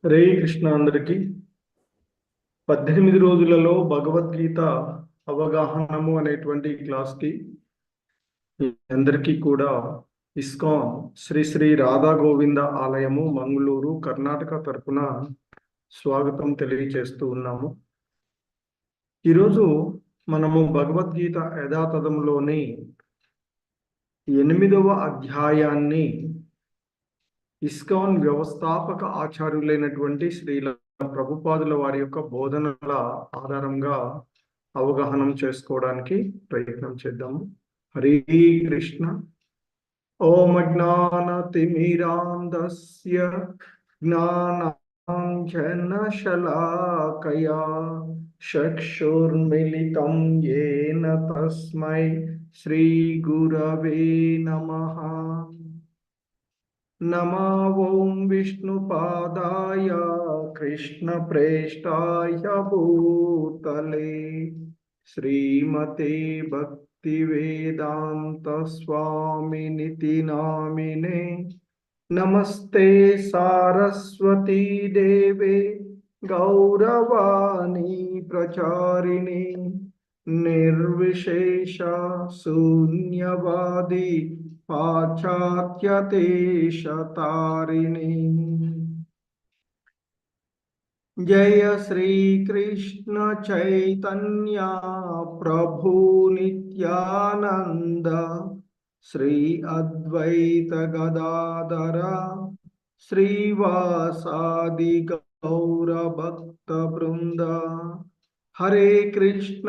హరే కృష్ణ అందరికీ 18 రోజులలో భగవద్గీత అవగాహనము అనేటువంటి క్లాస్కి అందరికీ కూడా ఇస్కాన్ శ్రీ శ్రీ రాధా గోవింద ఆలయము మంగళూరు కర్ణాటక తరపున స్వాగతం తెలియజేస్తూ ఉన్నాము. ఈరోజు మనము భగవద్గీత యథాతథంలోని 8వ అధ్యాయాన్ని ఇస్కాన్ వ్యవస్థాపక ఆచార్యులైనటువంటి శ్రీల ప్రభుపాదుల వారి యొక్క బోధనల ఆధారంగా అవగాహన చేసుకోవడానికి ప్రయత్నం చేద్దాము. హరే కృష్ణ. ఓం అజ్ఞానతిమిరాంధస్య జ్ఞానాంజనశలాకయా చక్షుర్మిలితం యేన తస్మై శ్రీ గురవే నమః. నమో ఓం విష్ణుపాదాయ కృష్ణప్రేష్టాయ భూతలే శ్రీమతే భక్తివేదాంత స్వామినితి నామినే. నమస్తే సారస్వతీ దేవే గౌరవాణి ప్రచారిణి నిర్విశేష శూన్యవాది పాశ్చాత్యదేశతారిణి. జయ శ్రీ కృష్ణ చైతన్య ప్రభు నిత్యానంద శ్రీ అద్వైత గదాధర శ్రీవాసాది గౌర భక్త బృంద. హరే కృష్ణ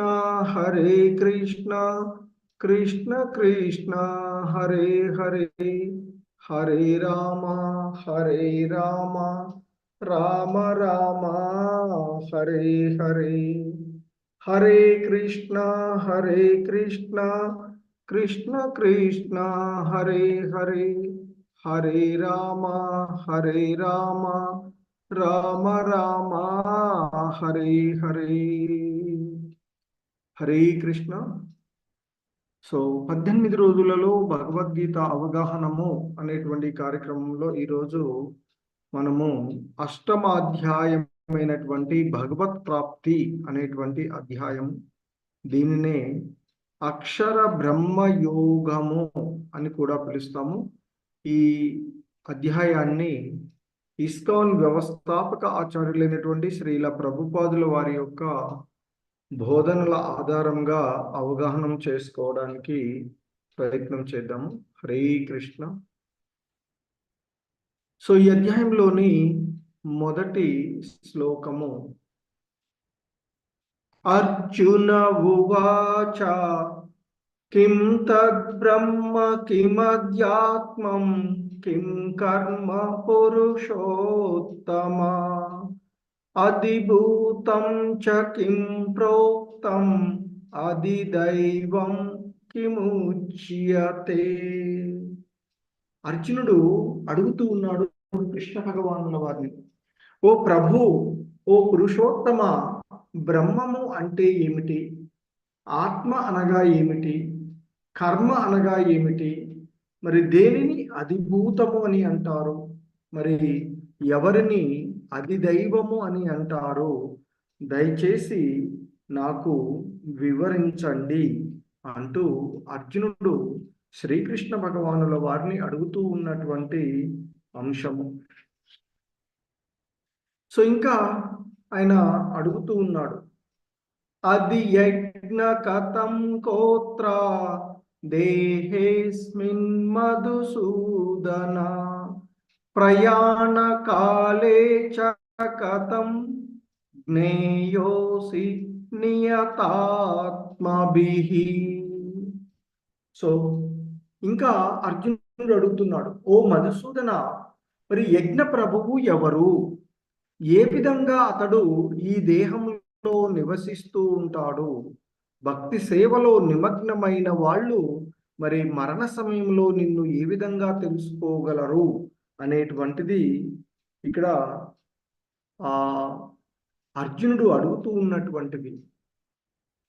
కృష్ణ కృష్ణ హరే హరే, హరే రామ రామ రామ హరే హరే. హరే కృష్ణ కృష్ణ కృష్ణ హరే హరే, హరే రామ రామ రామ హరే హరే. హరే కృష్ణ. సో 18 రోజులలో భగవద్గీత అవగాహనము అనేటువంటి కార్యక్రమంలో ఈరోజు మనము 8వ అధ్యాయమైనటువంటి భగవత్ ప్రాప్తి అనేటువంటి అధ్యాయం, దీనినే అక్షర బ్రహ్మ యోగము అని కూడా పిలుస్తాము. ఈ అధ్యాయాన్ని ఇస్కాన్ వ్యవస్థాపక ఆచార్యులైనటువంటి శ్రీల ప్రభుపాదుల వారి యొక్క బోధనల ఆధారంగా అవగాహన చేసుకోవడానికి ప్రయత్నం చేద్దాము. హరే కృష్ణ. సో ఈ అధ్యాయంలోని మొదటి శ్లోకము అర్జున ఉవాచ కిం తద్బ్రహ్మ కిమధ్యాత్మం కిం కర్మ పురుషోత్తమ అధిభూతం చ కిం ప్రోక్తం అధిదైవం కిముచ్యతే. అర్జునుడు అడుగుతూ ఉన్నాడు కృష్ణ భగవానుల వారిని, ఓ ప్రభు, ఓ పురుషోత్తమ, బ్రహ్మము అంటే ఏమిటి? ఆత్మ అనగా ఏమిటి? కర్మ అనగా ఏమిటి? మరి దేనిని అధిభూతము అని అంటారు? మరి ఎవరిని అధిదైవము అని అంటారు? దయచేసి నాకు వివరించండి అంటూ అర్జునుడు శ్రీకృష్ణ భగవానుల వారిని అడుగుతూ ఉన్నటువంటి అంశము. సో ఇంకా ఆయన అడుగుతూ ఉన్నాడు, అది యజ్ఞ కథం కోత్ర దేహేస్మిన్ మధుసూదన ప్రయాణ కాలే చ కథం జ్ఞేయోసి నియతాత్మభిః. సో ఇంకా అర్జునుడు అడుగుతున్నాడు, ఓ మధుసూదన, మరి యజ్ఞ ప్రభువు ఎవరు? ఏ విధంగా అతడు ఈ దేహంలో నివసిస్తూ ఉంటాడు? భక్తి సేవలో నిమగ్నమైన వాళ్ళు మరి మరణ సమయంలో నిన్ను ఏ విధంగా తెలుసుకోగలరు అనేటువంటిది ఇక్కడ అర్జునుడు అడుగుతూ ఉన్నటువంటిది.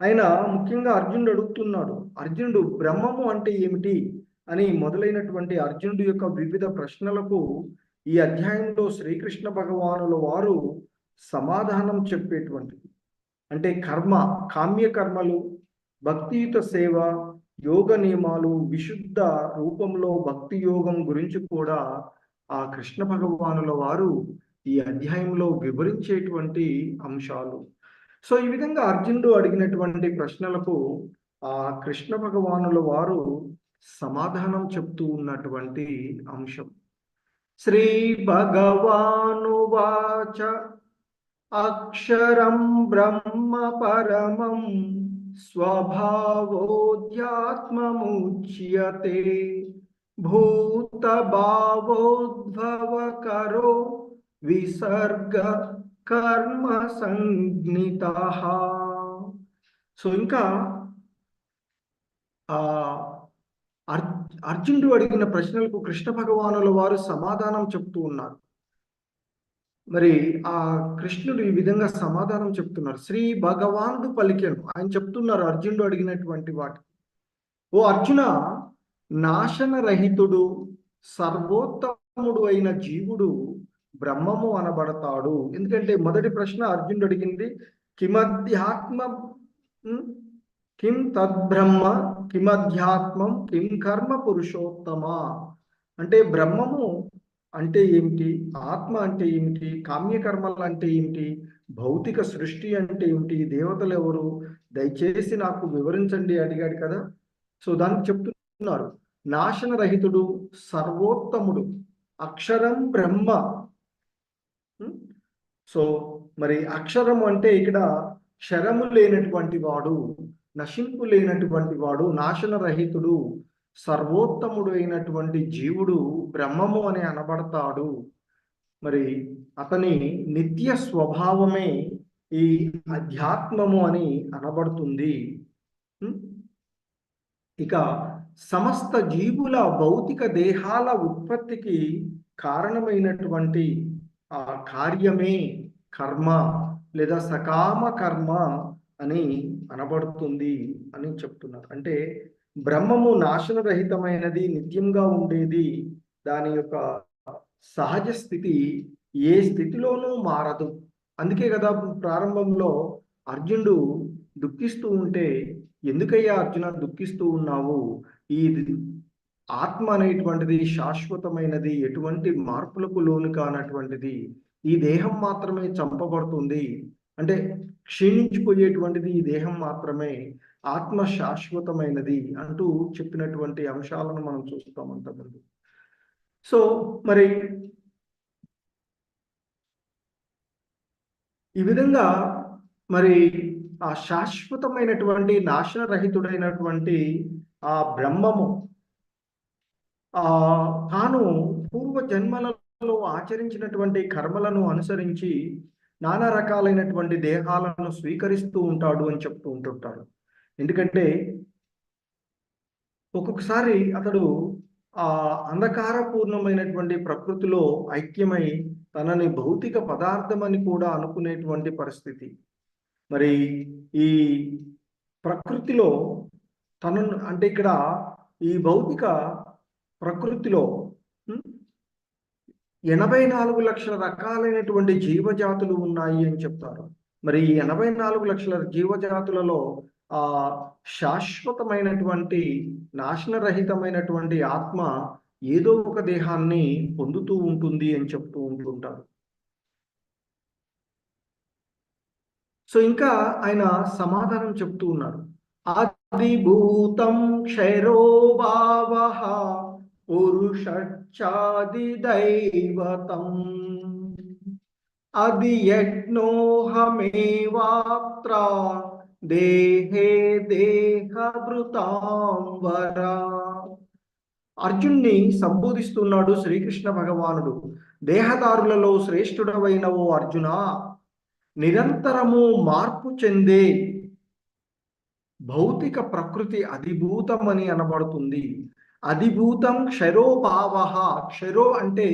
ఆయన ముఖ్యంగా అర్జునుడు అడుగుతున్నాడు, అర్జునుడు బ్రహ్మము అంటే ఏమిటి అని మొదలైనటువంటి అర్జునుడి యొక్క వివిధ ప్రశ్నలకు ఈ అధ్యాయంలో శ్రీకృష్ణ భగవానుల వారు సమాధానం చెప్పేటువంటిది. అంటే కర్మ, కామ్య కర్మలు, భక్తియుత సేవ, యోగ నియమాలు, విశుద్ధ రూపంలో భక్తి యోగం గురించి కూడా ఆ కృష్ణ భగవానుల వారు ఈ అధ్యాయంలో వివరించేటువంటి అంశాలు. సో ఈ విధంగా అర్జునుడు అడిగినటువంటి ప్రశ్నలకు ఆ కృష్ణ భగవానుల వారు సమాధానం చెప్తూ ఉన్నటువంటి అంశం. శ్రీ భగవానువాచ అక్షరం బ్రహ్మ పరమం స్వభావోధ్యాత్మముచ్యతే భూత భావోద్భవకరో విసర్గ కర్మ సంజ్ఞితః. సో ఇంకా ఆ అర్జునుడు అడిగిన ప్రశ్నలకు కృష్ణ భగవానుల వారు సమాధానం చెప్తూ ఉన్నారు. మరి ఆ కృష్ణుడు ఈ విధంగా సమాధానం చెప్తున్నారు. శ్రీ భగవానుడు పలికెను, ఆయన చెప్తున్నారు అర్జునుడు అడిగినటువంటి వాటి. ఓ అర్జున, నాశనరహితుడు సర్వోత్తముడు అయిన జీవుడు బ్రహ్మము అనబడతాడు. ఎందుకంటే మొదటి ప్రశ్న అర్జునుడు అడిగింది కిమధ్యాత్మ కిం తద్బ్రహ్మ కిమధ్యాత్మం కిం కర్మ పురుషోత్తమ. అంటే బ్రహ్మము అంటే ఏమిటి, ఆత్మ అంటే ఏమిటి, కామ్యకర్మలు అంటే ఏమిటి, భౌతిక సృష్టి అంటే ఏమిటి, దేవతలు ఎవరు, దయచేసి నాకు వివరించండి అడిగాడు కదా. సో దానికి చెప్తున్నారు నాశనరహితుడు, సర్వోత్తముడు, అక్షరం బ్రహ్మ. సో మరి అక్షరం అంటే ఇక్కడ క్షరము లేనటువంటి వాడు, నశింపు లేనటువంటి వాడు, నాశనరహితుడు, సర్వోత్తముడు అయినటువంటి జీవుడు బ్రహ్మము అని అనబడతాడు. మరి అతని నిత్య స్వభావమే ఈ అధ్యాత్మము అని అనబడుతుంది. ఇక సమస్త జీవుల భౌతిక దేహాల ఉత్పత్తికి కారణమైనటువంటి ఆ కార్యమే కర్మ లేదా సకామ కర్మ అని అనబడుతుంది అని చెప్తున్నారు. అంటే బ్రహ్మము నాశనరహితమైనది, నిత్యంగా ఉండేది, దాని యొక్క సహజ స్థితి ఏ స్థితిలోనూ మారదు. అందుకే కదా ప్రారంభంలో అర్జునుడు దుఃఖిస్తూ ఉంటే, ఎందుకయ్యా అర్జున దుఃఖిస్తూ ఉన్నావు, ఈ ఆత్మ అనేటువంటిది శాశ్వతమైనది, ఎటువంటి మార్పులకు లోను కానటువంటిది, ఈ దేహం మాత్రమే చంపబడుతుంది, అంటే క్షీణించిపోయేటువంటిది ఈ దేహం మాత్రమే, ఆత్మ శాశ్వతమైనది అంటూ చెప్పినటువంటి అంశాలను మనం చూస్తాం అంతకుముందు. సో మరి ఈ విధంగా మరి ఆ శాశ్వతమైనటువంటి నాశనరహితుడైనటువంటి ఆ బ్రహ్మము తాను పూర్వ జన్మలలో ఆచరించినటువంటి కర్మలను అనుసరించి నానా రకాలైనటువంటి దేహాలను స్వీకరిస్తూ ఉంటాడు అని చెప్తూ ఉంటుంటాడు. ఎందుకంటే ఒక్కొక్కసారి అతడు ఆ అంధకారపూర్ణమైనటువంటి ప్రకృతిలో ఐక్యమై తనని భౌతిక పదార్థం అని కూడా అనుకునేటువంటి పరిస్థితి. మరి ఈ ప్రకృతిలో తనను, అంటే ఇక్కడ ఈ భౌతిక ప్రకృతిలో 84 లక్షల రకాలైనటువంటి జీవజాతులు ఉన్నాయి అని చెప్తారు. మరి ఈ 84 లక్షల జీవజాతులలో శాశ్వతమైనటువంటి నాశనరహితమైనటువంటి ఆత్మ ఏదో ఒక దేహాన్ని పొందుతూ ఉంటుంది అని చెప్తూ ఉంటుంటారు. సో ఇంకా ఆయన సమాధానం చెప్తూ ఉన్నారు. ఆదిభూతం క్షైరో భావః పురుషచ్చాదిదైవతం అది యజ్ఞోహమేవాత్ర దేహే దేహభృతాంవర. అర్జున్ని సంబోధిస్తున్నాడు శ్రీకృష్ణ భగవానుడు. దేహదారులలో శ్రేష్ఠుడవైన ఓ అర్జున, నిరంతరము మార్పు చెందే భౌతిక ప్రకృతి అధిభూతం అని అనబడుతుంది. అధిభూతం క్షరోభావ. క్షరో అంటే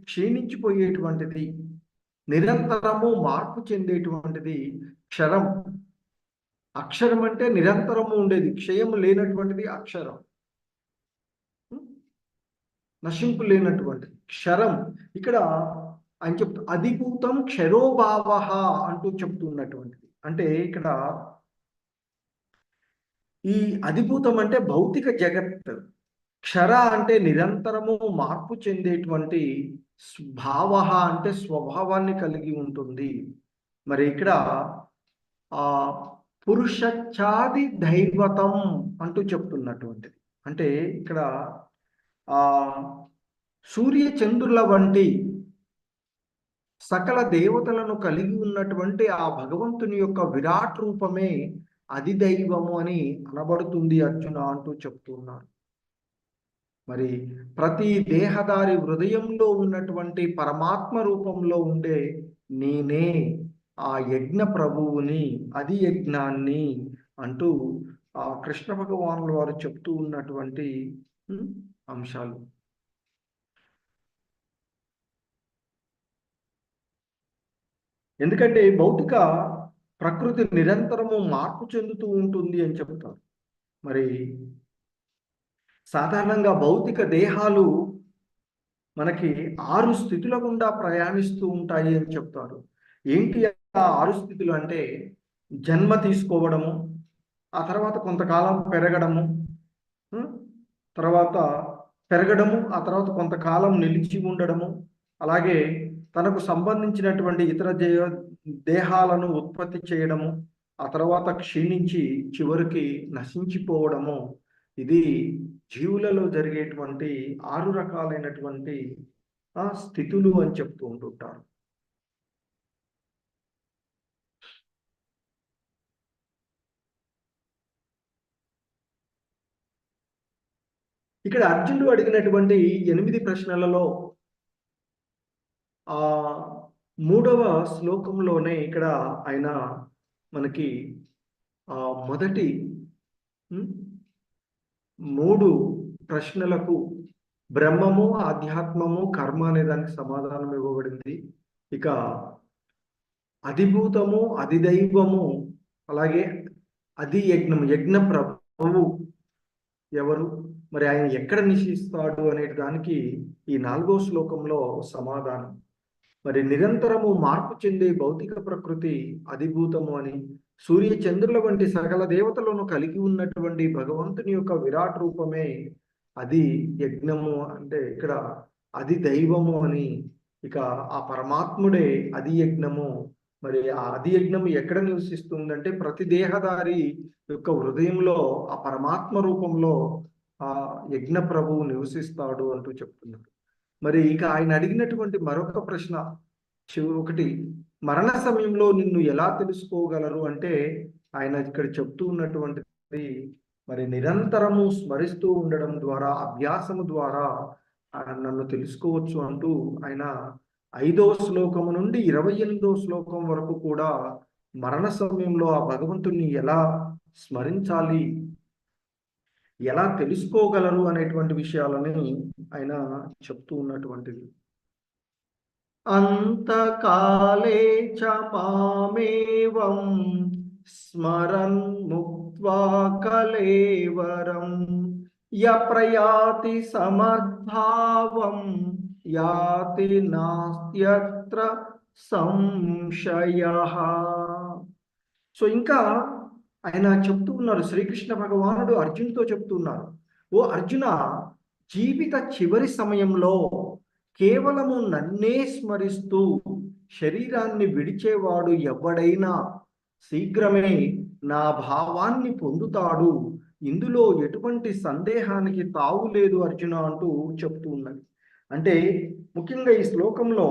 క్షీణించిపోయేటువంటిది, నిరంతరము మార్పు చెందేటువంటిది క్షరం. అక్షరం అంటే నిరంతరము ఉండేది, క్షయము లేనటువంటిది అక్షరం. నశింపు లేనటువంటి క్షరం. ఇక్కడ ఆయన చెప్తూ అధిభూతం క్షరోభావ అంటూ చెప్తున్నటువంటిది. అంటే ఇక్కడ ఈ అధిభూతం అంటే భౌతిక జగత్, క్షర అంటే నిరంతరము మార్పు చెందేటువంటి, భావ అంటే స్వభావాన్ని కలిగి ఉంటుంది. మరి ఇక్కడ ఆ పురుషచ్ఛాది దైవతం అంటూ చెప్తున్నటువంటిది. అంటే ఇక్కడ ఆ సూర్య చంద్రుల వంటి సకల దేవతలను కలిగి ఉన్నటువంటి ఆ భగవంతుని యొక్క విరాట్ రూపమే అధిదైవము అని అనబడుతుంది అర్జున అంటూ చెప్తున్నారు. మరి ప్రతి దేహదారి హృదయంలో ఉన్నటువంటి పరమాత్మ రూపంలో ఉండే నేనే ఆ యజ్ఞ ప్రభువుని, అది యజ్ఞాన్ని అంటూ ఆ కృష్ణ భగవానుల వారు చెప్తూ ఉన్నటువంటి అంశాలు. ఎందుకంటే భౌతిక ప్రకృతి నిరంతరము మార్పు చెందుతూ ఉంటుంది అని చెప్తారు. మరి సాధారణంగా భౌతిక దేహాలు మనకి 6 స్థితుల గుండా ప్రయాణిస్తూ ఉంటాయి అని చెప్తారు. ఏంటి ఆ 6 స్థితులు అంటే, జన్మ తీసుకోవడము, ఆ తర్వాత కొంతకాలం పెరగడము, తర్వాత పెరగడము, ఆ తర్వాత కొంతకాలం నిలిచి ఉండడము, అలాగే తనకు సంబంధించినటువంటి ఇతర దేహాలను ఉత్పత్తి చేయడము, ఆ తర్వాత క్షీణించి చివరికి నశించిపోవడము. ఇది జీవులలో జరిగేటువంటి 6 రకాలైనటువంటి స్థితులు అని చెప్తూ ఉంటుంటారు. ఇక్కడ అర్జునుడు అడిగినటువంటి 8 ప్రశ్నలలో 3వ శ్లోకంలోనే ఇక్కడ ఆయన మనకి మొదటి 3 ప్రశ్నలకు బ్రహ్మము, ఆధ్యాత్మము, కర్మ అనే దానికి సమాధానం ఇవ్వబడింది. ఇక అధిభూతము, అధిదైవము, అలాగే అది యజ్ఞము, యజ్ఞ ప్రభువు ఎవరు, మరి ఆయన ఎక్కడ నిశిస్తాడు అనే దానికి ఈ 4వ శ్లోకంలో సమాధానం. మరి నిరంతరము మార్పు చెందే భౌతిక ప్రకృతి అధిభూతము అని, సూర్య చంద్రుల వంటి సకల దేవతలను కలిగి ఉన్నటువంటి భగవంతుని యొక్క విరాట్ రూపమే అది యజ్ఞము, అంటే ఇక్కడ అది దైవము అని, ఇక ఆ పరమాత్ముడే అది యజ్ఞము. మరి ఆ అది యజ్ఞము ఎక్కడ నివసిస్తుందంటే ప్రతి దేహదారి యొక్క హృదయంలో ఆ పరమాత్మ రూపంలో ఆ యజ్ఞ ప్రభువు నివసిస్తాడు అంటూ చెప్తున్నారు. మరి ఇక ఆయన అడిగినటువంటి మరొక ప్రశ్న ఒకటి, మరణ సమయంలో నిన్ను ఎలా తెలుసుకోగలరు అంటే, ఆయన ఇక్కడ చెప్తూ ఉన్నటువంటిది మరి నిరంతరము స్మరిస్తూ ఉండడం ద్వారా, అభ్యాసము ద్వారా నన్ను తెలుసుకోవచ్చు అంటూ ఆయన 5వ శ్లోకము నుండి 28వ శ్లోకం వరకు కూడా మరణ సమయంలో ఆ భగవంతుణ్ణి ఎలా స్మరించాలి, ఎలా తెలుసుకోగలరు అనేటువంటి విషయాలని ఆయన చెప్తూ ఉన్నటువంటిది. అంతకాలే చ మామేవం స్మరన్ ముక్త్వా కలేవరం ప్రయాతి సమద్భావం యాతి నాస్త్యత్ర సంశయః. సో ఇంకా ఆయన చెప్తూ ఉన్నారు, శ్రీకృష్ణ భగవానుడు అర్జునుడితో చెప్తున్నారు, ఓ అర్జున, జీవిత చివరి సమయంలో కేవలము నన్నే స్మరిస్తూ శరీరాన్ని విడిచేవాడు ఎవడైనా శీఘ్రమే నా భావాన్ని పొందుతాడు, ఇందులో ఎటువంటి సందేహానికి తావు లేదు అర్జున అంటూ చెప్తూ ఉన్నది. అంటే ముఖ్యంగా ఈ శ్లోకంలో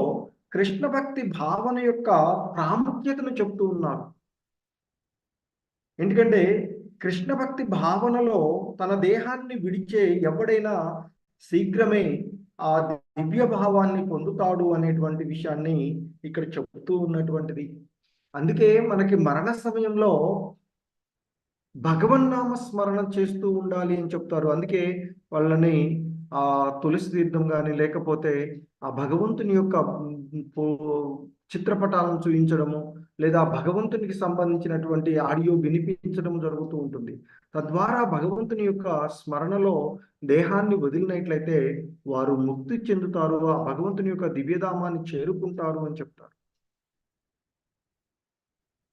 కృష్ణ భక్తి భావన యొక్క ప్రాముఖ్యతను చెప్తూ ఉన్నారు. ఎందుకంటే కృష్ణ భక్తి భావనలో తన దేహాన్ని విడిచే ఎవడైనా శీఘ్రమే ఆ దివ్య భావాన్ని పొందుతాడు అనేటువంటి విషయాన్ని ఇక్కడ చెప్తూ ఉన్నటువంటిది. అందుకే మనకి మరణ సమయంలో భగవన్నామ స్మరణ చేస్తూ ఉండాలి అని చెప్తారు. అందుకే వాళ్ళని ఆ తులసి తీర్థం కానీ లేకపోతే ఆ భగవంతుని యొక్క చిత్రపటాలను చూపించడము లేదా భగవంతునికి సంబంధించినటువంటి ఆడియో వినిపించడం జరుగుతూ ఉంటుంది. తద్వారా భగవంతుని యొక్క స్మరణలో దేహాన్ని వదిలినట్లయితే వారు ముక్తి చెందుతారు, ఆ భగవంతుని యొక్క దివ్యధామాన్ని చేరుకుంటారు అని చెప్తారు.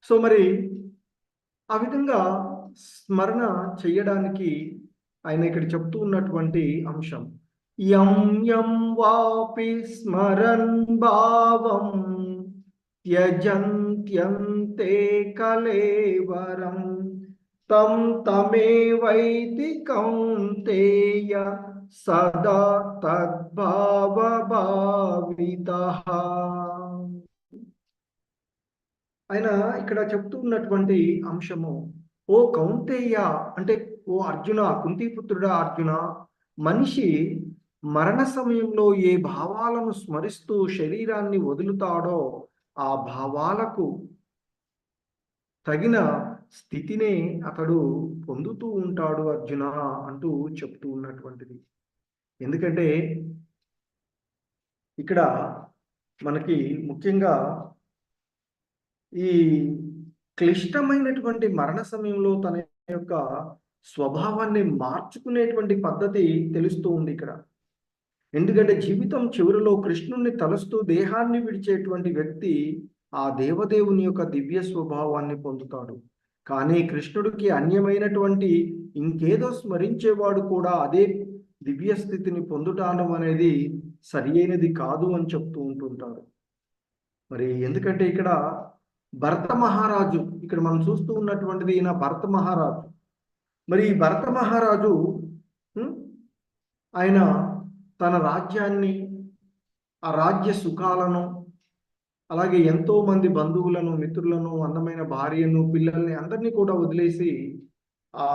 సో మరి ఆ విధంగా స్మరణ చేయడానికి ఆయన ఇక్కడ చెప్తూ ఉన్నటువంటి అంశం, యం యం వాపి స్మరన్ భావం త్యజంత్యంతే కలేవరం తం తమేవైతి కౌంతేయ సదా తద్భావ భావితః. ఆయన ఇక్కడ చెప్తూ ఉన్నటువంటి అంశము, ఓ కౌంతేయ అంటే ఓ అర్జున, కుంతిపుత్రుడా అర్జున, మనిషి మరణ సమయంలో ఏ భావాలను స్మరిస్తూ శరీరాన్ని వదులుతాడో ఆ భావాలకు తగిన స్థితినే అతడు పొందుతూ ఉంటాడు అర్జున అంటూ చెప్తూ ఉన్నటువంటిది. ఎందుకంటే ఇక్కడ మనకి ముఖ్యంగా ఈ క్లిష్టమైనటువంటి మరణ సమయంలో తన యొక్క స్వభావాన్ని మార్చుకునేటువంటి పద్ధతి తెలుస్తూ ఉంది ఇక్కడ. ఎందుకంటే జీవితం చివరిలో కృష్ణుణ్ణి తలుస్తూ దేహాన్ని విడిచేటువంటి వ్యక్తి ఆ దేవదేవుని యొక్క దివ్య స్వభావాన్ని పొందుతాడు. కానీ కృష్ణుడికి అన్యమైనటువంటి ఇంకేదో స్మరించేవాడు కూడా అదే దివ్య స్థితిని పొందుటానం అనేది సరి అయినది కాదు అని చెప్తూ ఉంటుంటారు. మరి ఎందుకంటే ఇక్కడ భరత మహారాజు, ఇక్కడ మనం చూస్తూ ఉన్నటువంటిది ఈయన భరత మహారాజు. మరి ఈ భరత మహారాజు ఆయన తన రాజ్యాన్ని, ఆ రాజ్య సుఖాలను, అలాగే ఎంతో మంది బంధువులను, మిత్రులను, అందమైన భార్యను, పిల్లల్ని అందరినీ కూడా వదిలేసి ఆ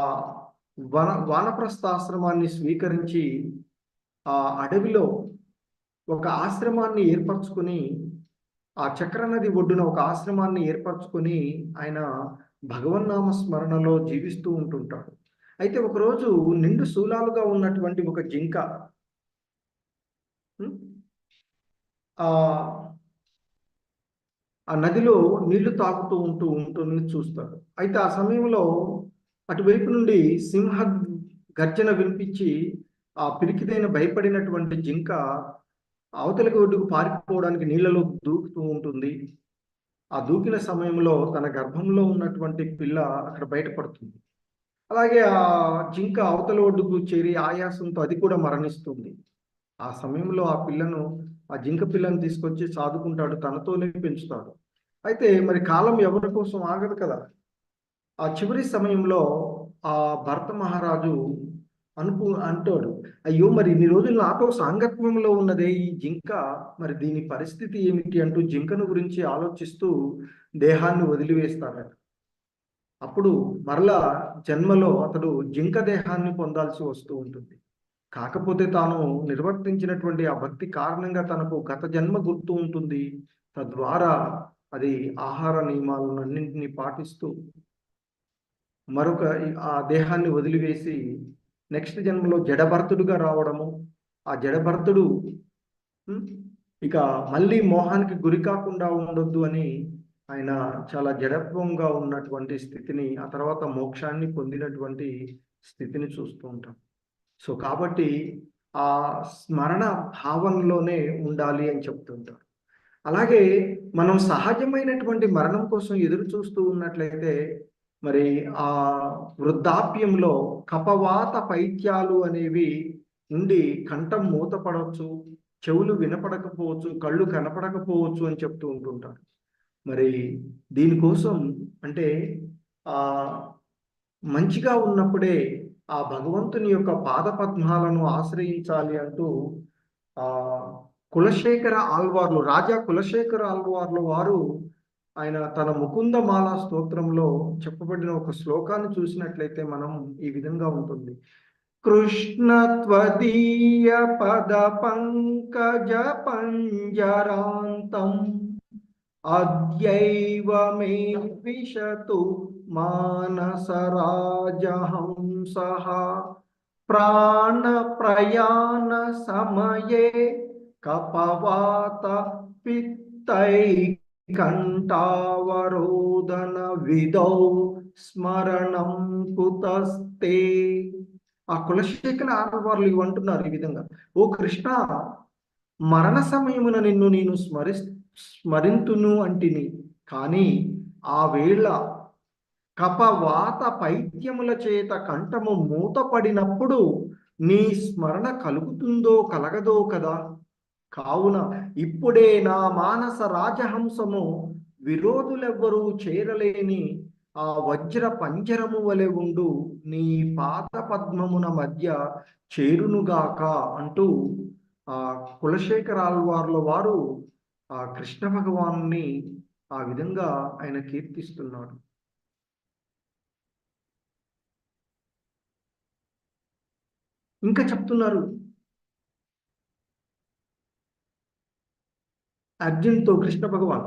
వానప్రస్థాశ్రమాన్ని స్వీకరించి ఆ అడవిలో ఒక ఆశ్రమాన్ని ఏర్పరచుకొని, ఆ చక్రనది ఒడ్డున ఒక ఆశ్రమాన్ని ఏర్పరచుకొని ఆయన భగవన్నామ స్మరణలో జీవిస్తూ ఉంటుంటాడు. అయితే ఒకరోజు నిండు శూలాలుగా ఉన్నటువంటి ఒక జింక ఆ నదిలో నీళ్లు తాగుతూ ఉంటుంది చూస్తాడు. అయితే ఆ సమయంలో అటువైపు నుండి సింహ గర్జన వినిపించి ఆ పిరికిదైన భయపడినటువంటి జింక అవతలికి ఒడ్డుకు పారిపోవడానికి నీళ్లలో దూకుతూ ఉంటుంది. ఆ దూకిన సమయంలో తన గర్భంలో ఉన్నటువంటి పిల్ల అక్కడ బయటపడుతుంది. అలాగే ఆ జింక అవతల ఒడ్డుకు చేరి ఆయాసంతో అది కూడా మరణిస్తుంది. ఆ సమయంలో ఆ జింక పిల్లని తీసుకొచ్చి సాదుకుంటాడు, తనతోనే పెంచుతాడు. అయితే మరి కాలం ఎవరి కోసం ఆగదు కదా. ఆ చివరి సమయంలో ఆ భరత మహారాజు అంటాడు, అయ్యో మరి ఇన్ని రోజులు నాతో సాంగత్యంలో ఉన్నదే ఈ జింక, మరి దీని పరిస్థితి ఏమిటి అంటూ జింకను గురించి ఆలోచిస్తూ దేహాన్ని వదిలివేస్తాడట. అప్పుడు మరలా జన్మలో అతడు జింక దేహాన్ని పొందాల్సి వస్తూ ఉంటుంది. కాకపోతే తాను నిర్వర్తించినటువంటి ఆ భక్తి కారణంగా తనకు గత జన్మ గుర్తు ఉంటుంది. తద్వారా అది ఆహార నియమాలను అన్నింటినీ పాటిస్తూ మరొక ఆ దేహాన్ని వదిలివేసి నెక్స్ట్ జన్మలో జడభర్తుడుగా రావడము, ఆ జడభర్తుడు ఇక మళ్ళీ మోహానికి గురి కాకుండా ఉండొద్దు అని ఆయన చాలా జడత్వంగా ఉన్నటువంటి స్థితిని, ఆ తర్వాత మోక్షాన్ని పొందినటువంటి స్థితిని చూస్తూ ఉంటాం. సో కాబట్టి ఆ స్మరణ భావనలోనే ఉండాలి అని చెప్తుంటారు. అలాగే మనం సహజమైనటువంటి మరణం కోసం ఎదురు చూస్తూ ఉన్నట్లయితే మరి ఆ వృద్ధాప్యంలో కపవాత పైత్యాలు అనేవి ఉండి కంఠం మూతపడవచ్చు, చెవులు వినపడకపోవచ్చు, కళ్ళు కనపడకపోవచ్చు అని చెప్తూ ఉంటుంటారు. మరి దీనికోసం అంటే ఆ మంచిగా ఉన్నప్పుడే ఆ భగవంతుని యొక్క పాదపద్మాలను ఆశ్రయించాలి అంటూ ఆ కులశేఖర ఆల్వార్లు, రాజా కులశేఖర ఆల్వార్లు వారు ఆయన తన ముకుందమాల స్తోత్రంలో చెప్పబడిన ఒక శ్లోకాన్ని చూసినట్లయితే మనం ఈ విధంగా ఉంటుంది. కృష్ణ త్వదీయ పద పంకజ పంజరాంతం అద్యైవ మే విశతు మానసరాజహంసః ప్రాణ ప్రయాణ సమయే కపవాత పిత్తై కంఠావరోధన విధౌ స్మరణం కుతస్తే. ఆ కులశేఖర ఆడవాళ్ళు ఇవి అంటున్నారు ఈ విధంగా: ఓ కృష్ణ, మరణ సమయమున నిన్ను నేను స్మరింతును అంటిని, కానీ ఆ వేళ కపవాత పైత్యముల చేత కంఠము మూతపడినప్పుడు నీ స్మరణ కలుగుతుందో కలగదో కదా. కావున ఇప్పుడే నా మానస రాజహంసము విరోధులెవ్వరూ చేరలేని ఆ వజ్ర పంజరము వలె ఉండు నీ పాద పద్మమున మధ్య చేరునుగాక అంటూ ఆ కులశేఖరాల్వార్ల వారు ఆ కృష్ణ భగవాన్ని ఆ విధంగా ఆయన కీర్తిస్తున్నాడు. ఇంకా చెప్తున్నారు అర్జున్తో కృష్ణ భగవాన్.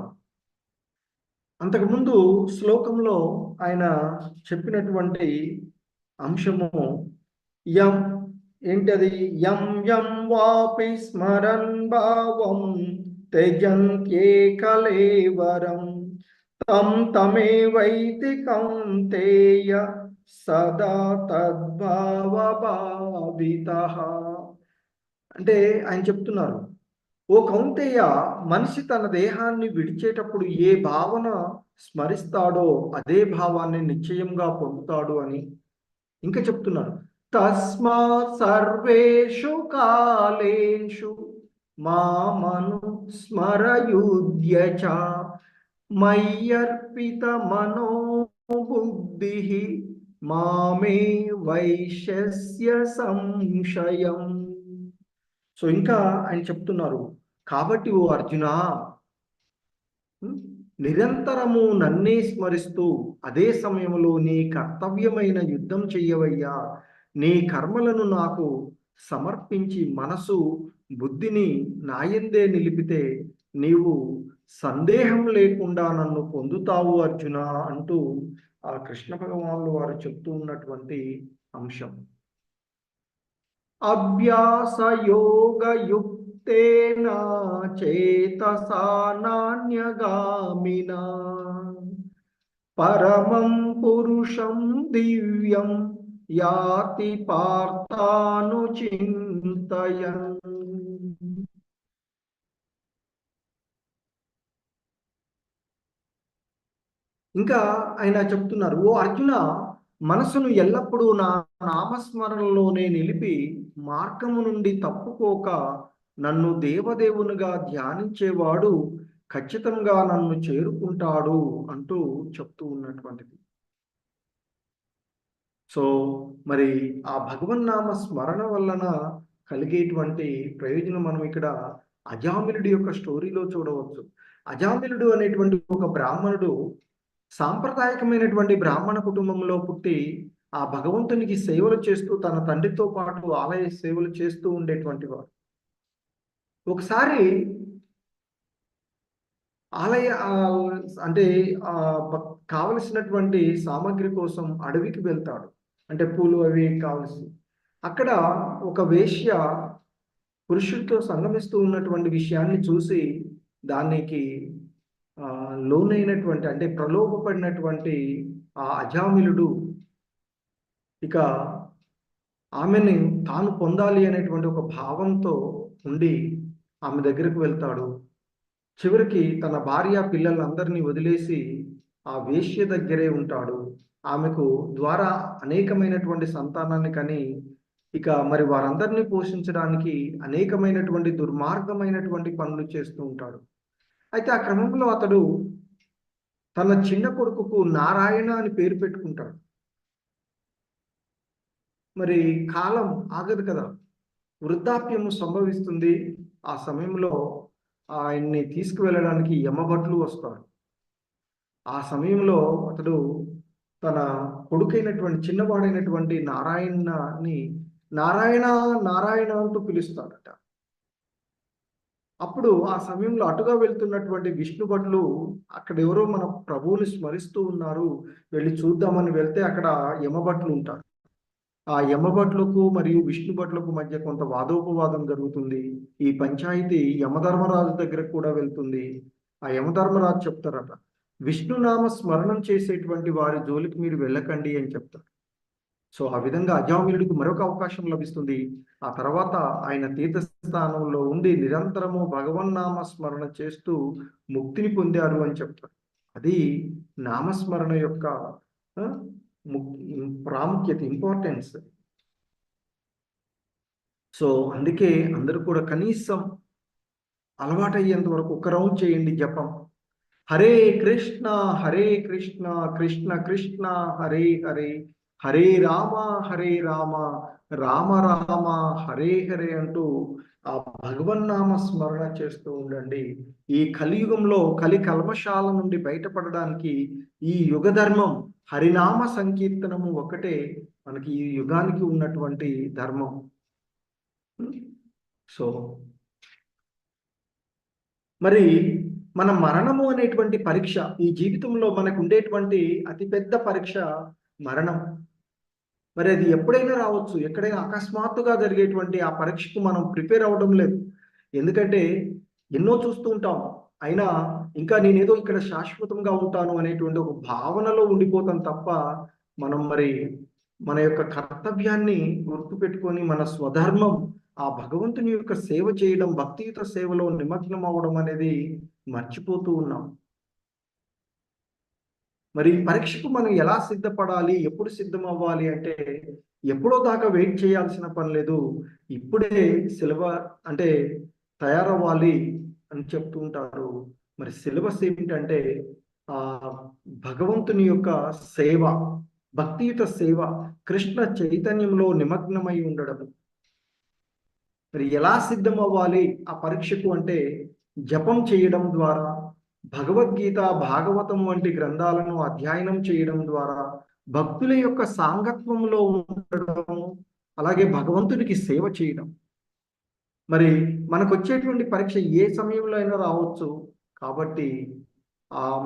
అంతకుముందు శ్లోకంలో ఆయన చెప్పినటువంటి అంశము యం ఏంటది? యం యం వాపి స్మరన్ భావం త్యజంత్యే కలేవరం తం తమేవైతి కౌంతేయ సదా తద్భావభావితః. అంటే ఆయన చెప్తున్నారు, ఓ కౌంతేయ, మనిషి తన దేహాన్ని విడిచేటప్పుడు ఏ భావన స్మరిస్తాడో అదే భావాన్ని నిశ్చయంగా పొందుతాడు అని. ఇంకా చెప్తున్నారు, తస్మాత్ సర్వేషు కాలేషు మామను స్మరయుధ్య చ మయ్యర్పిత మనో బుద్ధి మామే వైశ్యస్య సంశయం. సో ఇంకా ఆయన చెప్తున్నారు, కాబట్టి ఓ అర్జున, నిరంతరము నన్నే స్మరిస్తూ అదే సమయంలో నీ కర్తవ్యమైన యుద్ధం చెయ్యవయ్యా. నీ కర్మలను నాకు సమర్పించి మనసు బుద్ధిని నాయందే నిలిపితే నీవు సందేహం లేకుండా నన్ను పొందుతావు అర్జున అంటూ ఆ కృష్ణ భగవానులు వారు చెప్తూ ఉన్నటువంటి అంశం. అభ్యాసయోగయుక్తేన చేతసా నాన్యగామినా పరమం పురుషం దివ్యం యాతి పార్థానుచింతయన్. ఇంకా ఆయన చెప్తున్నారు, ఓ అర్జున, మనసును ఎల్లప్పుడూ నా నామస్మరణలోనే నిలిపి మార్గము నుండి తప్పుకోక నన్ను దేవదేవునిగా ధ్యానించేవాడు ఖచ్చితంగా నన్ను చేరుకుంటాడు అంటూ చెప్తూ ఉన్నటువంటిది. సో మరి ఆ భగవన్నామ స్మరణ వలన కలిగేటువంటి ప్రయోజనం మనం ఇక్కడ అజామిలుడి యొక్క స్టోరీలో చూడవచ్చు. అజామిలుడు అనేటువంటి ఒక బ్రాహ్మణుడు సాంప్రదాయకమైనటువంటి బ్రాహ్మణ కుటుంబంలో పుట్టి ఆ భగవంతునికి సేవలు చేస్తూ తన తండ్రితో పాటు ఆలయ సేవలు చేస్తూ ఉండేటువంటి వాడు. ఒకసారి ఆలయ అంటే ఆ కావలసినటువంటి సామాగ్రి కోసం అడవికి వెళ్తాడు. అంటే పూలు అవి కావలసి. అక్కడ ఒక వేశ్య పురుషుడితో సంగమిస్తూ ఉన్నటువంటి విషయాన్ని చూసి దానికి లోనైనటువంటి అంటే ప్రలోభపడినటువంటి ఆ అజామిలుడు ఇక ఆమెని తాను పొందాలి అనేటువంటి ఒక భావంతో ఉండి ఆమె దగ్గరకు వెళ్తాడు. చివరికి తన భార్య పిల్లలందరినీ వదిలేసి ఆ వేశ్య దగ్గరే ఉంటాడు. ఆమెకు ద్వారా అనేకమైనటువంటి సంతానాన్ని కని ఇక మరి వారందరినీ పోషించడానికి అనేకమైనటువంటి దుర్మార్గమైనటువంటి పనులు చేస్తూ ఉంటాడు. అయితే ఆ క్రమంలో అతడు తన చిన్న కొడుకుకు నారాయణ అని పేరు పెట్టుకుంటాడు. మరి కాలం ఆగదు కదా, వృద్ధాప్యము సంభవిస్తుంది. ఆ సమయంలో ఆయన్ని తీసుకువెళ్ళడానికి యమభట్లు వస్తారు. ఆ సమయంలో అతడు తన కొడుకైనటువంటి చిన్నవాడైనటువంటి నారాయణని నారాయణ నారాయణ అంటూ పిలుస్తాడట. అప్పుడు ఆ సమయంలో అటుగా వెళ్తున్నటువంటి విష్ణు భటులు అక్కడ ఎవరో మన ప్రభువుని స్మరిస్తూ ఉన్నారు, వెళ్ళి చూద్దామని వెళ్తే అక్కడ యమభట్లు ఉంటారు. ఆ యమభట్లకు మరియు విష్ణు భట్లకు మధ్య కొంత వాదోపవాదం జరుగుతుంది. ఈ పంచాయతీ యమధర్మరాజు దగ్గరకు కూడా వెళ్తుంది. ఆ యమధర్మరాజు చెప్తారట, విష్ణునామ స్మరణం చేసేటువంటి వారి జోలికి మీరు వెళ్ళకండి అని చెప్తారు. సో ఆ విధంగా అజామిలుడికి మరొక అవకాశం లభిస్తుంది. ఆ తర్వాత ఆయన తీర్థస్థానంలో ఉండి నిరంతరము భగవన్నామ స్మరణ చేస్తూ ముక్తిని పొందారు అని చెప్తారు. అది నామస్మరణ యొక్క ఆ, ప్రాముఖ్యత, ఇంపార్టెన్స్. సో అందుకే అందరూ కూడా కనీసం అలవాటయ్యేంత వరకు ఒక రౌండ్ చేయండి జపం. హరే కృష్ణ హరే కృష్ణ కృష్ణ కృష్ణ హరే హరే, హరే రామ హరే రామ రామ రామ హరే హరే అంటూ ఆ భగవన్నామ స్మరణ చేస్తూ ఉండండి. ఈ కలియుగంలో కలి కల్మషాల నుండి బయటపడడానికి ఈ యుగ ధర్మం హరినామ సంకీర్తనము ఒకటే మనకి ఈ యుగానికి ఉన్నటువంటి ధర్మం. సో మరి మన మరణము అనేటువంటి పరీక్ష, ఈ జీవితంలో మనకు ఉండేటువంటి అతిపెద్ద పరీక్ష మరణం. మరి అది ఎప్పుడైనా రావచ్చు, ఎక్కడైనా అకస్మాత్తుగా జరిగేటువంటి ఆ పరీక్షకు మనం ప్రిపేర్ అవ్వడం లేదు. ఎందుకంటే ఎన్నో చూస్తూ ఉంటాం, అయినా ఇంకా నేనేదో ఇక్కడ శాశ్వతంగా ఉంటాను అనేటువంటి ఒక భావనలో ఉండిపోతాం తప్ప మనం మరి మన యొక్క కర్తవ్యాన్ని గుర్తుపెట్టుకొని మన స్వధర్మం ఆ భగవంతుని యొక్క సేవ చేయడం, భక్తియుత సేవలో నిమగ్నం అవ్వడం అనేది మర్చిపోతూ ఉన్నాం. మరి ఈ పరీక్షకు మనం ఎలా సిద్ధపడాలి, ఎప్పుడు సిద్ధం అవ్వాలి అంటే ఎప్పుడో దాకా వెయిట్ చేయాల్సిన పని లేదు. ఇప్పుడే సిలబస్ అంటే తయారవ్వాలి అని చెప్తూ ఉంటారు. మరి సిలబస్ ఏమిటంటే ఆ భగవంతుని యొక్క సేవ, భక్తియుత సేవ, కృష్ణ చైతన్యంలో నిమగ్నమై ఉండడం. మరి ఎలా సిద్ధం అవ్వాలి ఆ పరీక్షకు అంటే జపం చేయడం ద్వారా, భగవద్గీత భాగవతం వంటి గ్రంథాలను అధ్యయనం చేయడం ద్వారా, భక్తుల యొక్క సాంగత్వంలో ఉండడం, అలాగే భగవంతుడికి సేవ చేయడం. మరి మనకు వచ్చేటువంటి పరీక్ష ఏ సమయంలో అయినా రావచ్చు. కాబట్టి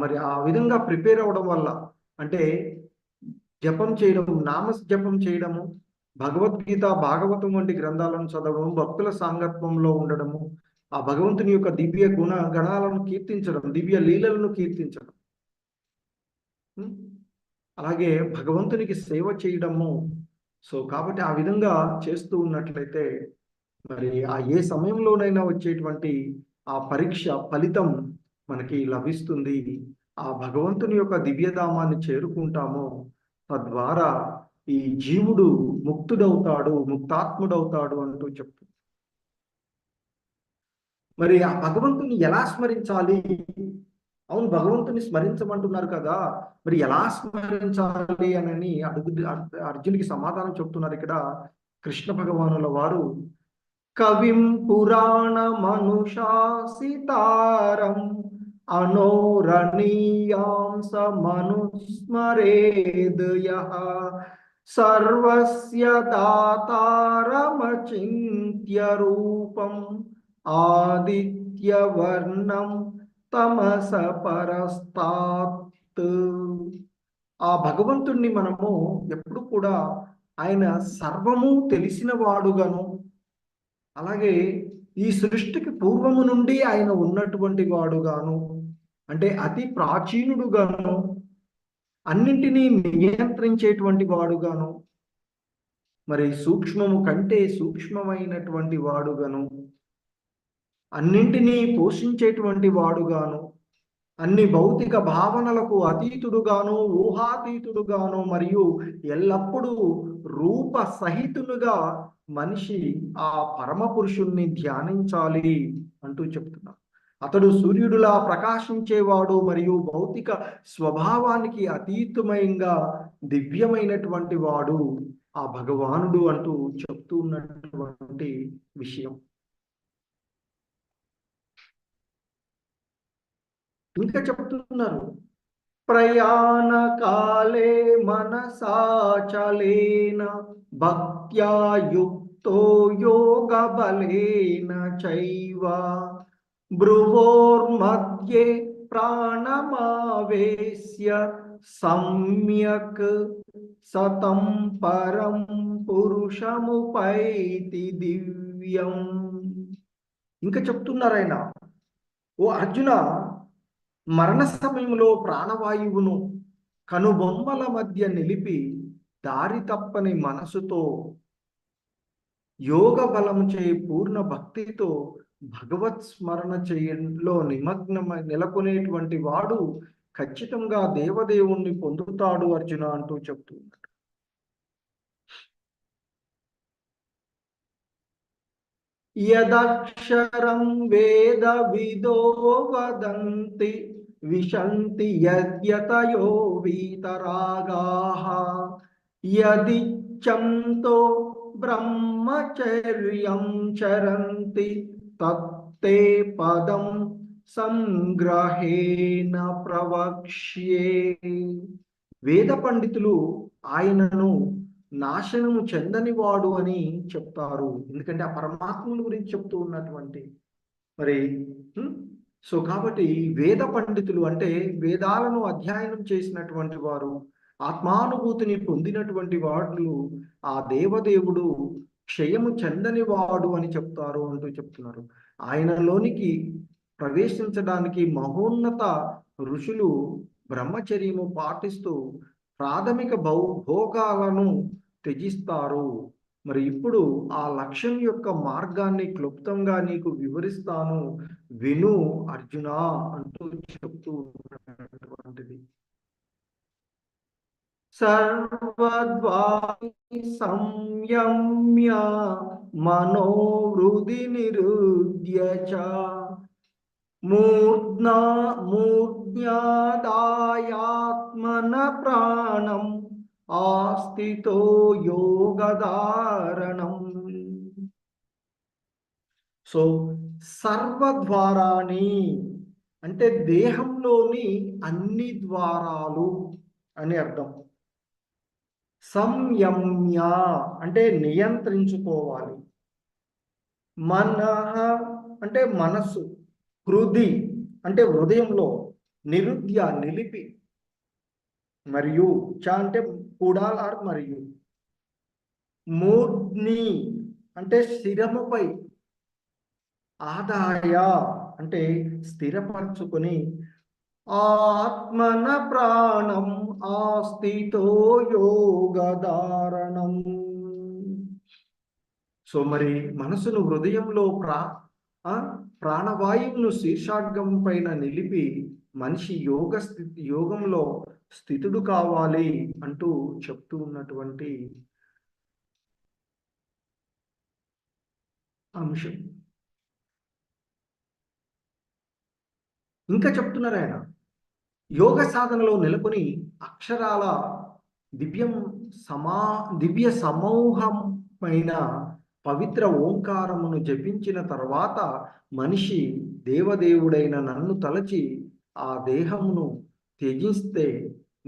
మరి ఆ విధంగా ప్రిపేర్ అవ్వడం వల్ల అంటే జపం చేయడం, నామ జపం చేయడము, భగవద్గీత భాగవతం వంటి గ్రంథాలను చదవడం, భక్తుల సాంగత్వంలో ఉండడము, ఆ భగవంతుని యొక్క దివ్య గణాలను కీర్తించడం, దివ్య లీలలను కీర్తించడం, అలాగే భగవంతునికి సేవ చేయడము. సో కాబట్టి ఆ విధంగా చేస్తూ ఉన్నట్లయితే మరి ఆ ఏ సమయంలోనైనా వచ్చేటువంటి ఆ పరీక్ష ఫలితం మనకి లభిస్తుంది. ఆ భగవంతుని యొక్క దివ్యధామాన్ని చేరుకుంటాము. తద్వారా ఈ జీవుడు ముక్తుడవుతాడు, ముక్తాత్ముడవుతాడు అంటూ చెప్తుంది. మరి ఆ భగవంతుని ఎలా స్మరించాలి? అవును, భగవంతుని స్మరించమంటున్నారు కదా, మరి ఎలా స్మరించాలి అని అర్జునికి సమాధానం చెప్తున్నారు ఇక్కడ కృష్ణ భగవానుల వారు. కవిం పురాణ మనుషాసితారం అనోరణీయాం సమనుస్మరేద్ యః సర్వస్య దాతారమచింత్య రూపం ఆదిత్యవర్ణం తమస పరస్తాత్. ఆ భగవంతుణ్ణి మనము ఎప్పుడు కూడా ఆయన సర్వము తెలిసిన వాడుగాను, అలాగే ఈ సృష్టికి పూర్వము నుండి ఆయన ఉన్నటువంటి వాడుగాను, అంటే అతి ప్రాచీనుడుగాను, అన్నింటినీ నియంత్రించేటువంటి వాడుగాను, మరి సూక్ష్మము కంటే సూక్ష్మమైనటువంటి వాడుగాను, అన్నింటినీ పోషించేటువంటి వాడుగాను, అన్ని భౌతిక భావనలకు అతీతుడుగాను, ఊహాతీతుడుగాను, మరియు ఎల్లప్పుడూ రూప సహితునుగా మనిషి ఆ పరమ పురుషుణ్ణి ధ్యానించాలి అంటూ చెప్తున్నారు. అతడు సూర్యుడులా ప్రకాశించేవాడు మరియు భౌతిక స్వభావానికి అతీతమైంగా దివ్యమైనటువంటి వాడు ఆ భగవానుడు అంటూ చెప్తూ ఉన్నటువంటి విషయం. ఇంకా చెప్తున్నారు, ప్రయాణ కాలే మనసాచలేన భక్త్యా యుక్తో యోగ బలేన చైవ భ్రువోర్మధ్యే ప్రాణమావేశ్య సమ్యక్ సతం పరం పురుషముపైతి దివ్యం. ఇంకా చెప్తున్నారు ఆయన, ఓ అర్జున, మరణ సమయంలో ప్రాణవాయువును కనుబొమ్మల మధ్య నిలిపి దారి తప్పని మనసుతో యోగ బలముచే పూర్ణ భక్తితో భగవత్ స్మరణ చేయలో నిమగ్నమై నెలకొనేటువంటి వాడు ఖచ్చితంగా దేవదేవుణ్ణి పొందుతాడు అర్జున అంటూ చెప్తున్నాడు. యదక్షరం వేద విదో వదంతి విశంతి యద్యతయో వీతరాగాః యదిచ్ఛంతో బ్రహ్మచర్యం చరంతి తత్తే పదం సంగ్రహేణ ప్రవక్ష్యే. వేద పండితులు ఆయనను నాశనము చెందనివాడు అని చెప్తారు. ఎందుకంటే ఆ పరమాత్ముని గురించి చెప్తూ ఉన్నటువంటి మరి సో కాబట్టి వేద పండితులు అంటే వేదాలను అధ్యయనం చేసినటువంటి వారు, ఆత్మానుభూతిని పొందినటువంటి వాళ్ళు ఆ దేవదేవుడు క్షయము చెందని వాడు అని చెప్తారు అంటూ చెప్తున్నారు. ఆయనలోనికి ప్రవేశించడానికి మహోన్నత ఋషులు బ్రహ్మచర్యము పాటిస్తూ ప్రాథమిక భోగాలను త్యజిస్తారు. మరి ఇప్పుడు ఆ లక్ష్యం యొక్క మార్గాన్ని క్లుప్తంగా నీకు వివరిస్తాను, విను అర్జున అంటూ చెప్తూ ఉన్నటువంటిది. సర్వద్వారి సంయమ్య మనోవృది నిరుధ్య చ మూర్ధ్యాదాయాత్మన ప్రాణం ఆస్థితో యోగధారణం. సో సర్వద్వారాని అంటే దేహంలోని అన్ని ద్వారాలు అని అర్థం. సంయమ్య అంటే నియంత్రించుకోవాలి. మనః అంటే మనస్సు, హృది అంటే హృదయంలో, నిరుధ్య నిలిపి, మరియు చ అంటే కూడా మరియు, మూర్ధ్ని అంటే శిరముపై, ఆదాయ అంటే స్థిరపరచుకొని, ఆత్మన ప్రాణం ఆస్థితో యోగధారణం. సో మరి మనసును హృదయంలో ప్రాణవాయువును శీర్షార్గం పైన నిలిపి మనిషి యోగంలో స్థితుడు కావాలి అంటూ చెప్తూ ఉన్నటువంటి అంశం. ఇంకా చెప్తున్నారు ఆయన, యోగ సాధనలో నెలకొని అక్షరాల దివ్య సమూహమైన పవిత్ర ఓంకారమును జపించిన తర్వాత మనిషి దేవదేవుడైన నన్ను తలచి ఆ దేహమును త్యజిస్తే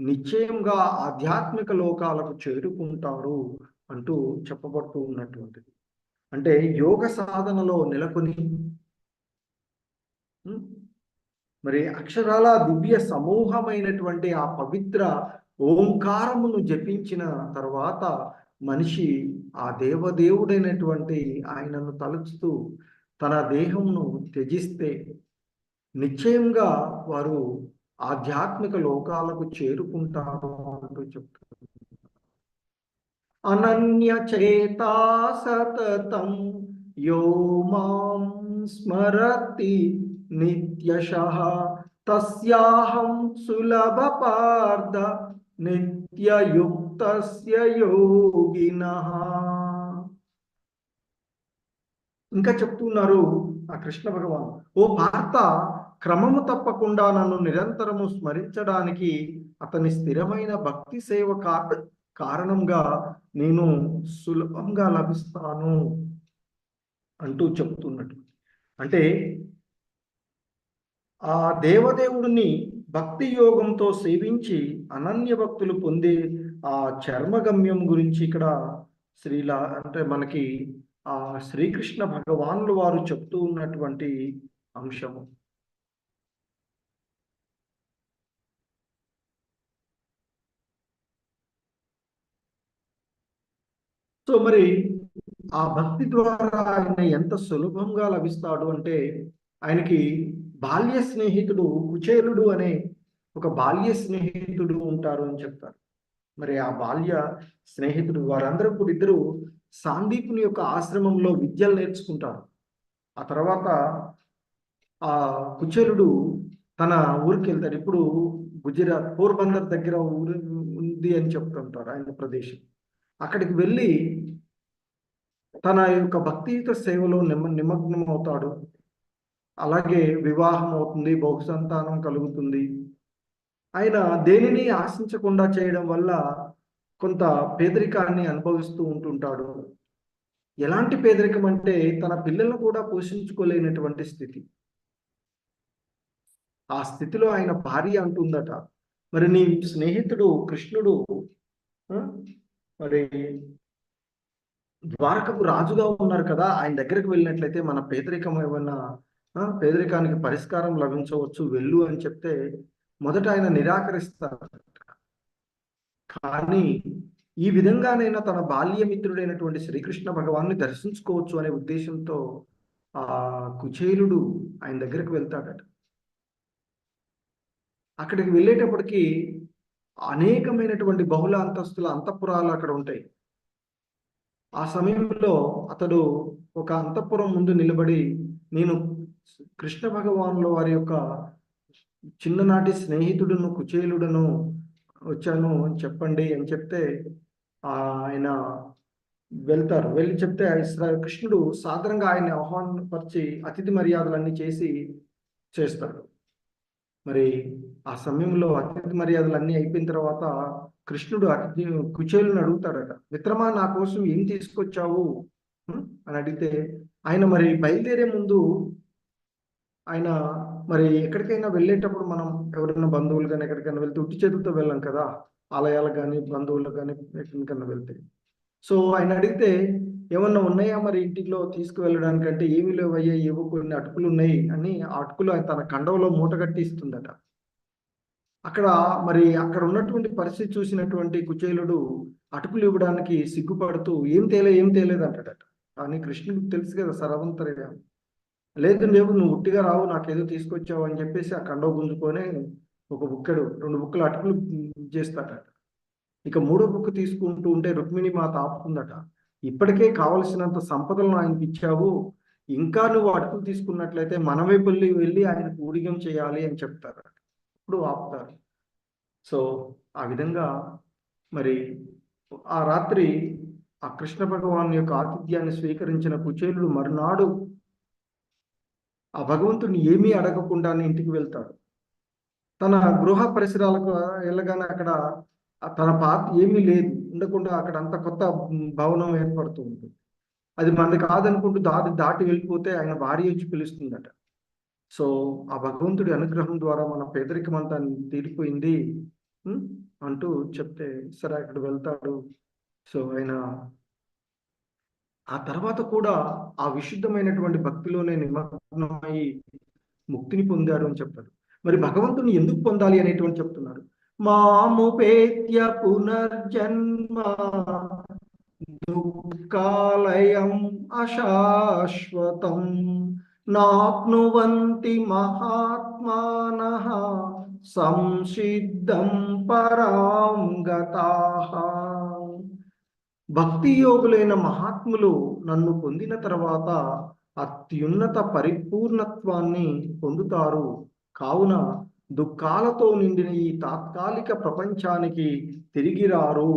నిశ్చయంగా ఆధ్యాత్మిక లోకాలకు చేరుకుంటారు అంటూ చెప్పబడుతూ ఉన్నటువంటిది. అంటే యోగ సాధనలో నెలకొని మరి అక్షరాల దివ్య సమూహమైనటువంటి ఆ పవిత్ర ఓంకారమును జపించిన తర్వాత మనిషి ఆ దేవదేవుడైనటువంటి ఆయనను తలుచుతూ తన దేహమును త్యజిస్తే నిశ్చయంగా వారు ఆధ్యాత్మిక లోకాలకు చేరుకుంటారు అంటూ చెప్తారు. అనన్య చేతా సతతం యో మాం స్మరతి నిత్యశః తస్యాహం సులభ పార్థ నిత్యయుక్తస్య యోగినః. ఇంకా చెప్తున్నారు ఆ కృష్ణ భగవాన్, ఓ పార్థ, క్రమము తప్పకుండా నన్ను నిరంతరము స్మరించడానికి అతని స్థిరమైన భక్తి సేవ కారణంగా నేను సులభంగా లభిస్తాను అంటూ చెప్తున్నట్టు. అంటే ఆ దేవదేవుడిని భక్తి యోగంతో సేవించి అనన్య భక్తులు పొందే ఆ చర్మగమ్యం గురించి ఇక్కడ అంటే మనకి ఆ శ్రీకృష్ణ భగవానులు వారు చెప్తూ ఉన్నటువంటి అంశము. సో మరి ఆ భక్తి ద్వారా ఆయన ఎంత సులభంగా లభిస్తాడు అంటే, ఆయనకి బాల్య స్నేహితుడు కుచేలుడు అనే ఒక బాల్య స్నేహితుడు ఉంటారు అని చెప్తారు. మరి ఆ బాల్య స్నేహితుడు వారందరూ కూడా ఇద్దరు సాందీపుని యొక్క ఆశ్రమంలో విద్యలు నేర్చుకుంటారు. ఆ తర్వాత ఆ కుచేలుడు తన ఊరికి వెళ్తాడు. ఇప్పుడు గుజరాత్ పోర్బందర్ దగ్గర ఊరు ఉంది అని చెప్తుంటారు ఆయన ప్రదేశం. అక్కడికి వెళ్ళి తన యొక్క భక్తియుత సేవలో నిమగ్నం అవుతాడు. అలాగే వివాహం అవుతుంది, బహు సంతానం కలుగుతుంది. ఆయన దేనిని ఆశించకుండా చేయడం వల్ల కొంత పేదరికాన్ని అనుభవిస్తూ ఉంటుంటాడు. ఎలాంటి పేదరికం అంటే తన పిల్లలను కూడా పోషించుకోలేనటువంటి స్థితి. ఆ స్థితిలో ఆయన భార్య అంటుందట, మరి నీ స్నేహితుడు కృష్ణుడు మరి ద్వారకపు రాజుగా ఉన్నారు కదా, ఆయన దగ్గరికి వెళ్ళినట్లయితే మన పేదరికం ఏమన్నా పేదరికానికి పరిష్కారం లభించవచ్చు, వెళ్ళు అని చెప్తే మొదట ఆయన నిరాకరిస్తారు. కానీ ఈ విధంగానైనా తన బాల్యమిత్రుడైనటువంటి శ్రీకృష్ణ భగవాన్ని దర్శించుకోవచ్చు అనే ఉద్దేశంతో ఆ కుచేలుడు ఆయన దగ్గరికి వెళ్తాడట. అక్కడికి వెళ్ళేటప్పటికి అనేకమైనటువంటి బహుళ అంతస్తుల అంతఃపురాలు అక్కడ ఉంటాయి. ఆ సమయంలో అతడు ఒక అంతఃపురం ముందు నిలబడి, నేను కృష్ణ భగవానుల వారి యొక్క చిన్ననాటి స్నేహితుడును కుచేలుడును వచ్చాను అని చెప్పండి అని చెప్తే ఆయన వెళ్తారు. వెళ్ళి చెప్తే కృష్ణుడు సాధారణంగా ఆయన్ని ఆహ్వానపరిచి అతిథి మర్యాదలన్నీ చేస్తాడు. మరి ఆ సమయంలో అతిథి మర్యాదలన్నీ అయిపోయిన తర్వాత కృష్ణుడు కుచేలుని అడుగుతాడట, మిత్రమా నా కోసం ఏం తీసుకొచ్చావు అని అడిగితే, ఆయన మరి బయలుదేరే ముందు ఆయన మరి ఎక్కడికైనా వెళ్ళేటప్పుడు మనం ఎవరైనా బంధువులు కానీ ఎక్కడికైనా వెళ్తే ఉట్టి చేతులతో వెళ్ళాం కదా, ఆలయాలకు కానీ బంధువులకు కానీ ఎక్కడికైనా వెళ్తే. సో ఆయన అడిగితే, ఏమన్నా ఉన్నాయా మరి ఇంటిలో తీసుకువెళ్ళడానికంటే, ఏమీ లేవయ్యా, ఏవో కొన్ని అటుకులు ఉన్నాయి అని ఆ అటుకులు తన కండవలో మూట కట్టి ఇస్తుందట. అక్కడ ఉన్నటువంటి పరిస్థితి చూసినటువంటి కుచేలుడు అటుకులు ఇవ్వడానికి సిగ్గుపడుతూ ఏం తేలేదు అంటాడట. కానీ కృష్ణుడికి తెలుసు కదా సర్వంతర్య, లేదు నువ్వు ఉట్టిగా రావు, నాకేదో తీసుకొచ్చావు అని చెప్పేసి ఆ కండవ గుంజుకొని ఒక బుక్కడు 2 బుక్కలు అటుకులు చేస్తాడట. ఇక 3వ బుక్క తీసుకుంటూ ఉంటే రుక్మిణి మాత ఆపుతుందట, ఇప్పటికే కావలసినంత సంపదలను ఆయనకి ఇచ్చావు, ఇంకా నువ్వు అటుకులు తీసుకున్నట్లయితే మనమే వెళ్ళి ఆయనకు ఊడిగం చేయాలి అని చెప్తారు. ఇప్పుడు ఆపుతారు. సో ఆ విధంగా మరి ఆ రాత్రి ఆ కృష్ణ భగవాన్ యొక్క ఆతిథ్యాన్ని స్వీకరించిన కుచేలుడు మరునాడు ఆ భగవంతుడిని ఏమీ అడగకుండానే ఇంటికి వెళ్తాడు. తన గృహ పరిసరాలకు వెళ్ళగానే అక్కడ తన పాత ఏమీ లేదు, ఉండకుండా అక్కడ అంత కొత్త భవనం ఏర్పడుతూ ఉంటుంది. అది మనది కాదనుకుంటూ దాటి వెళ్ళిపోతే ఆయన భార్య వచ్చి పిలుస్తుందట. సో ఆ భగవంతుడి అనుగ్రహం ద్వారా మన పేదరికం అంతా తీరిపోయింది అంటూ చెప్తే సరే అక్కడ వెళ్తాడు. సో ఆయన ఆ తర్వాత కూడా ఆ విశుద్ధమైనటువంటి భక్తిలోనే నిమగ్నమై ముక్తిని పొందాడు అని చెప్తాడు. మరి భగవంతుని ఎందుకు పొందాలి అనేటువంటి చెప్తున్నారు. మాముపేత్య పునర్జన్మ దుఃఖాలయం అశాశ్వతం నాప్నువంతి మహాత్మానః సంసిద్ధం పరాం గతాః. భక్తి యోగులైన మహాత్ములు నన్ను పొందిన తర్వాత అత్యున్నత పరిపూర్ణత్వాన్ని పొందుతారు. కావున దుఃఖాలతో నిండిన ఈ తాత్కాలిక ప్రపంచానికి తిరిగి రారు.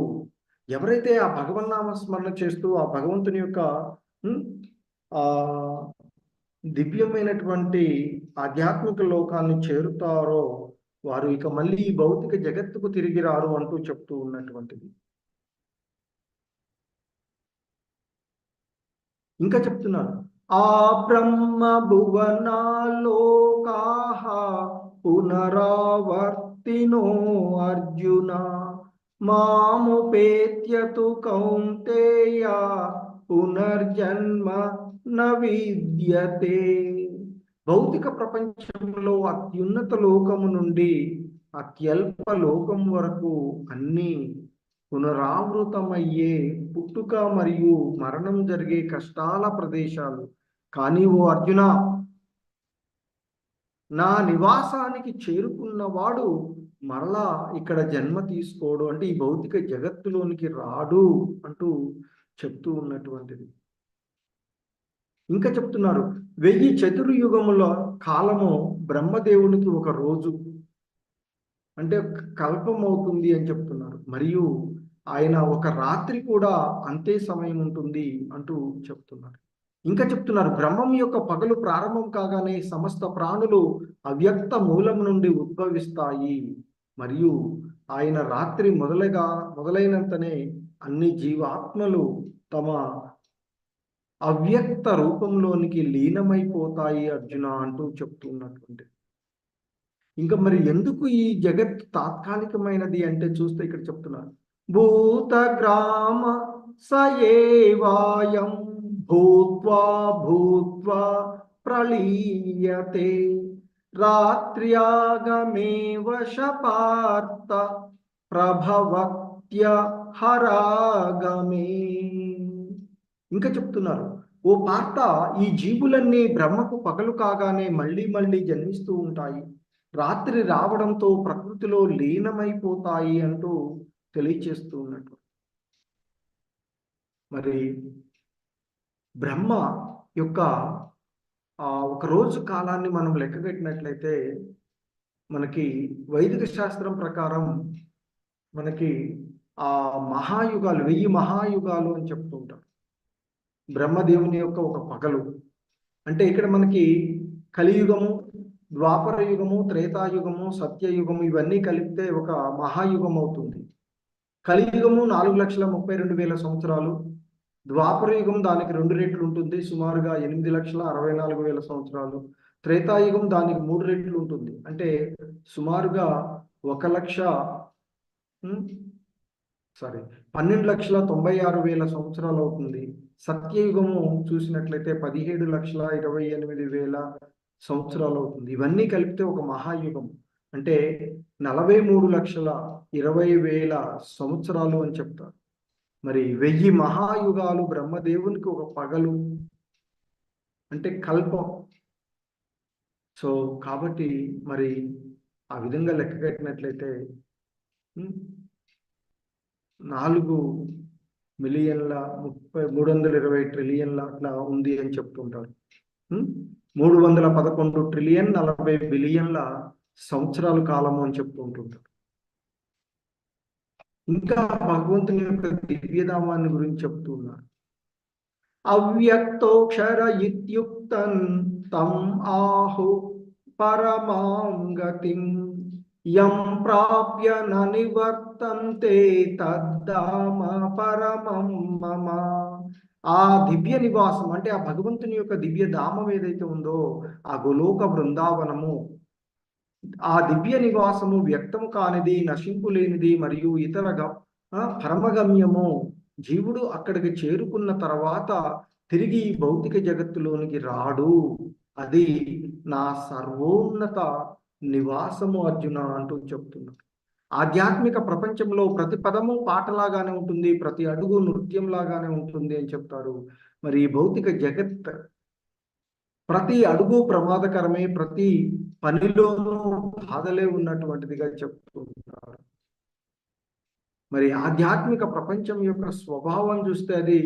ఎవరైతే ఆ భగవన్నామ స్మరణ చేస్తూ ఆ భగవంతుని యొక్క ఆ దివ్యమైనటువంటి ఆధ్యాత్మిక లోకాన్ని చేరుతారో వారు ఇక మళ్ళీ ఈ భౌతిక జగత్తుకు తిరిగి రారు అంటూ చెప్తూ ఉన్నటువంటిది. ఇంకా చెప్తున్నారు, ఆ బ్రహ్మ భువనాలోకాః పునరావర్తినో అర్జున మాముపేత్యతు కౌంతేయ పునర్జన్మ న విద్యతే. భౌతిక ప్రపంచంలో అత్యున్నత లోకము నుండి అత్యల్ప లోకం వరకు అన్ని పునరావృతమయ్యే పుట్టుక మరియు మరణం జరిగే కష్టాల ప్రదేశాలు. కానీ ఓ అర్జున, నా నివాసానికి చేరుకున్నవాడు మరలా ఇక్కడ జన్మ తీసుకోడు, అంటే ఈ భౌతిక జగత్తులోనికి రాడు అంటూ చెప్తూ ఉన్నటువంటిది. ఇంకా చెప్తున్నారు, 1000 చతుర్యుగముల కాలము బ్రహ్మదేవునికి ఒక రోజు, అంటే కల్పం అవుతుంది అని చెప్తున్నారు. మరియు ఆయన ఒక రాత్రి కూడా అంతే సమయం ఉంటుంది అంటూ చెప్తున్నారు. ఇంకా చెప్తున్నారు, బ్రహ్మం యొక్క పగలు ప్రారంభం కాగానే సమస్త ప్రాణులు అవ్యక్త మూలం నుండి ఉద్భవిస్తాయి. మరియు ఆయన రాత్రి మొదలైనంతనే అన్ని జీవాత్మలు తమ అవ్యక్త రూపంలోనికి లీనమైపోతాయి అర్జున అంటూ చెప్తున్నటువంటి. ఇంకా మరి ఎందుకు ఈ జగత్ తాత్కాలికమైనది అంటే చూస్తే ఇక్కడ చెప్తున్నారు, భూతగ్రామ సయేవాయం భూత్వా భూత్వా ప్రళీయతే రాత్ర్యాగమేవ శపార్త ప్రభవత్య హరాగమే. ఇంకా చెప్తున్నారు, ఓ పార్త, ఈ జీవులన్నీ బ్రహ్మకు పగలు కాగానే మళ్ళీ మళ్ళీ జన్మిస్తూ ఉంటాయి, రాత్రి రావడంతో ప్రకృతిలో లీనమైపోతాయి అంటూ తెలియచేస్తూ ఉన్నట్టు. మరి బ్రహ్మ యొక్క ఒక రోజు కాలాన్ని మనం లెక్కగట్టినట్లయితే మనకి వైదిక శాస్త్రం ప్రకారం మనకి ఆ మహాయుగాలు 1000 మహాయుగాలు అని చెప్తూ ఉంటారు. బ్రహ్మదేవుని యొక్క ఒక పగలు అంటే ఇక్కడ మనకి కలియుగము, ద్వాపర యుగము, త్రేతాయుగము, సత్యయుగము ఇవన్నీ కలిపితే ఒక మహాయుగం అవుతుంది. కలియుగము 4,32,000 సంవత్సరాలు, ద్వాపర యుగం దానికి 2 రెట్లు ఉంటుంది, సుమారుగా 8,64,000 సంవత్సరాలు. త్రేతాయుగం దానికి 3 రెట్లు ఉంటుంది, అంటే సుమారుగా 12,96,000 సంవత్సరాలు అవుతుంది. సత్యయుగము చూసినట్లయితే 17,28,000 సంవత్సరాలు అవుతుంది. ఇవన్నీ కలిపితే ఒక మహాయుగం, అంటే 43,20,000 సంవత్సరాలు అని చెప్తారు. మరి 1000 మహాయుగాలు బ్రహ్మదేవునికి ఒక పగలు, అంటే కల్పం. సో కాబట్టి మరి ఆ విధంగా లెక్క కట్టినట్లయితే 4,320 ట్రిలియన్ల అట్లా ఉంది అని చెప్తుంటారు. 311 ట్రిలియన్ 40 బిలియన్ల సంవత్సరాల కాలము అని చెప్తూ ఉంటుంటారు. ఇంకా భగవంతుని యొక్క దివ్యధామాన్ని గురించి చెప్తూ ఉన్నారు. అవ్యక్తోక్షర ఇత్యుక్తం తం ఆహు పరమాం గతిం యం ప్రాప్య న నివర్తంతే తద్ధామ పరమం మమ. ఆ దివ్య నివాసం అంటే ఆ భగవంతుని యొక్క దివ్య ధామం ఏదైతే ఉందో ఆ గోలోక బృందావనము, ఆ దివ్య నివాసము వ్యక్తము కానిది, నశింపు లేనిది మరియు ఇతరగా పరమగమ్యము. జీవుడు అక్కడికి చేరుకున్న తర్వాత తిరిగి ఈ భౌతిక జగత్తులోనికి రాడు, అది నా సర్వోన్నత నివాసము అర్జున అంటూ చెప్తున్నారు. ఆధ్యాత్మిక ప్రపంచంలో ప్రతి పదము పాటలాగానే ఉంటుంది, ప్రతి అడుగు నృత్యంలాగానే ఉంటుంది అని చెప్తారు. మరి ఈ భౌతిక జగత్ ప్రతి అడుగు ప్రమాదకరమే, ప్రతి పనిలోనూ బాధలే ఉన్నటువంటిదిగా చెప్తున్నారు. మరి ఆధ్యాత్మిక ప్రపంచం యొక్క స్వభావం చూస్తే అది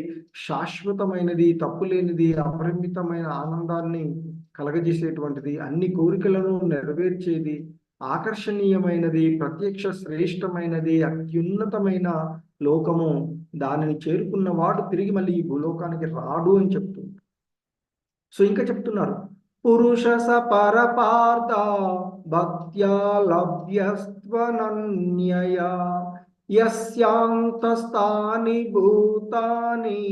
శాశ్వతమైనది, తప్పులేనిది, అపరిమితమైన ఆనందాన్ని కలగజేసేటువంటిది, అన్ని కోరికలను నెరవేర్చేది, ఆకర్షణీయమైనది, ప్రత్యక్ష శ్రేష్టమైనది, అత్యున్నతమైన లోకము. దానిని చేరుకున్న వాడు తిరిగి మళ్ళీ ఈ భూలోకానికి రాడు అని చెప్తుంది. సో ఇంకా చెప్తున్నారు, పురుష సపరపార్థ భక్త్యా లభ్యస్త్వనన్యయా యస్యాంతస్థాని భూతాని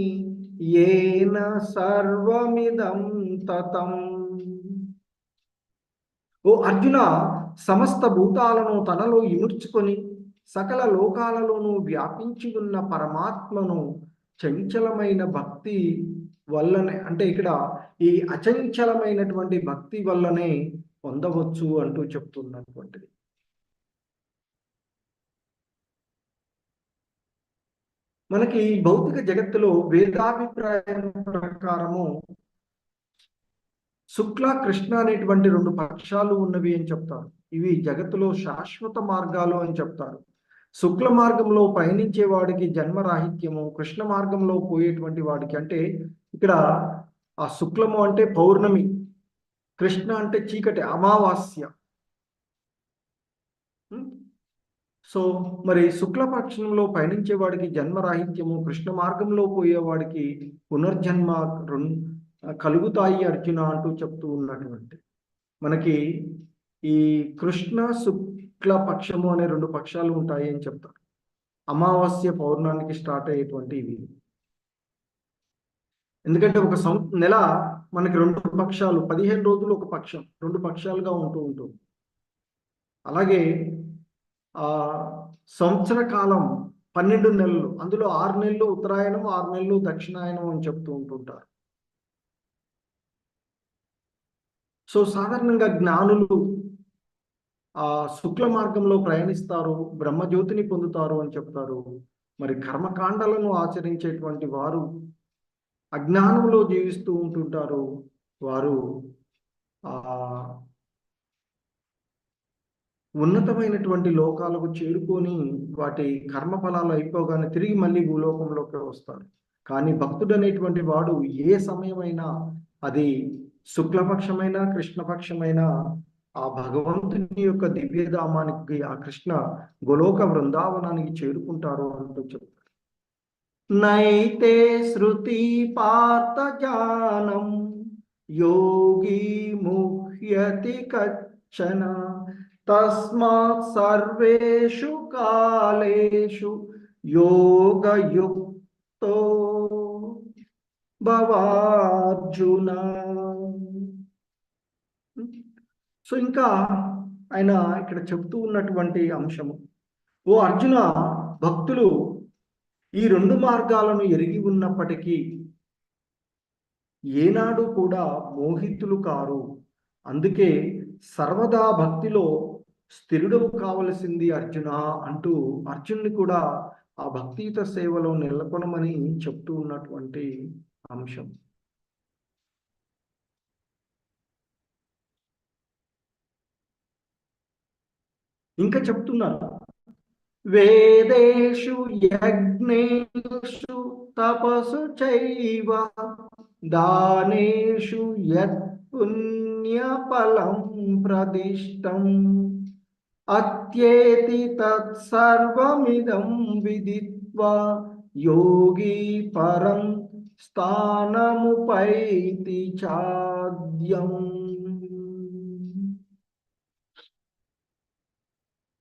యేన సర్వమిదం తతం. ఓ అర్జున, సమస్త భూతాలను తనలో ఇముడ్చుకొని సకల లోకాలలోనూ వ్యాపించి ఉన్న పరమాత్మను చంచలమైన భక్తి వల్లనే, అంటే ఇక్కడ ఈ అచంచలమైనటువంటి భక్తి వల్లనే పొందవచ్చు అంటూ చెప్తున్నటువంటిది. మనకి భౌతిక జగత్తులో వేదాభిప్రాయం ప్రకారము శుక్ల కృష్ణ అనేటువంటి రెండు పక్షాలు ఉన్నవి అని చెప్తారు. ఇవి జగత్తులో శాశ్వత మార్గాలు అని చెప్తారు. శుక్ల మార్గంలో పయనించే వాడికి జన్మరాహిత్యము, కృష్ణ మార్గంలో పోయేటువంటి వాడికి, అంటే ఇక్కడ ఆ శుక్లము అంటే పౌర్ణమి, కృష్ణ అంటే చీకటి, అమావాస్య. సో మరి శుక్లపక్షంలో పయనించే వాడికి జన్మరాహిత్యము, కృష్ణ మార్గంలో పోయేవాడికి పునర్జన్మ కలుగుతాయి అర్జున అంటూ చెప్తూ ఉన్నటువంటి మనకి ఈ కృష్ణ శుక్ల పక్షము అనే రెండు పక్షాలు ఉంటాయి అని చెప్తారు. అమావాస్య పౌర్ణానికి స్టార్ట్ అయ్యేటువంటి ఇవి. ఎందుకంటే ఒక నెల మనకి రెండు పక్షాలు, 15 రోజులు ఒక పక్షం, రెండు పక్షాలుగా ఉంటుంది. అలాగే ఆ సంవత్సర కాలం 12 నెలలు, అందులో 6 నెలలు ఉత్తరాయణం, 6 నెలలు దక్షిణాయనం అని చెప్తూ ఉంటుంటారు. సో సాధారణంగా జ్ఞానులు ఆ శుక్ల మార్గంలో ప్రయాణిస్తారు, బ్రహ్మజ్యోతిని పొందుతారు అని చెప్తారు. మరి కర్మకాండలను ఆచరించేటువంటి వారు అజ్ఞానంలో జీవిస్తూ ఉంటుంటారు. వారు ఆ ఉన్నతమైనటువంటి లోకాలకు చేరుకొని వాటి కర్మఫలాలు అయిపోగానే తిరిగి మళ్ళీ భూలోకంలోకి వస్తారు. కానీ భక్తుడు అనేటువంటి వాడు ఏ సమయమైనా, అది శుక్లపక్షమైనా కృష్ణపక్షమైనా, ఆ భగవంతుని యొక్క దివ్యధామానికి, ఆ కృష్ణ గోలోక బృందావనానికి చేరుకుంటారు అంటూ చెప్తారు. నైతే శృతి పార్థ జానం యోగి ముహ్యతి కచ్చన తస్మాత్ సర్వేషు కాలేషు యోగయుక్తో భవార్జున. సో ఇంకా ఆయన ఇక్కడ చెప్తూ ఉన్నటువంటి అంశము, ఓ అర్జున, భక్తులు ఈ రెండు మార్గాలను ఎరిగి ఉన్నప్పటికీ ఏనాడు కూడా మోహితులు కారు. అందుకే సర్వదా భక్తిలో స్థిరుడవు కావలసింది అర్జున అంటూ అర్జునుని కూడా ఆ భక్తియుత సేవలో నెలకొనమని చెప్తూ ఉన్నటువంటి అంశం. ఇంకా చెప్తున్నారు, వేదేషు యజ్ఞేషు తపసు చైవ దానేషు యత్ పుణ్యఫలం ప్రదిష్టం అత్యేతి తత్సర్వమిదం విదిత్వా యోగి పరం స్థానముపైతి చాద్యం.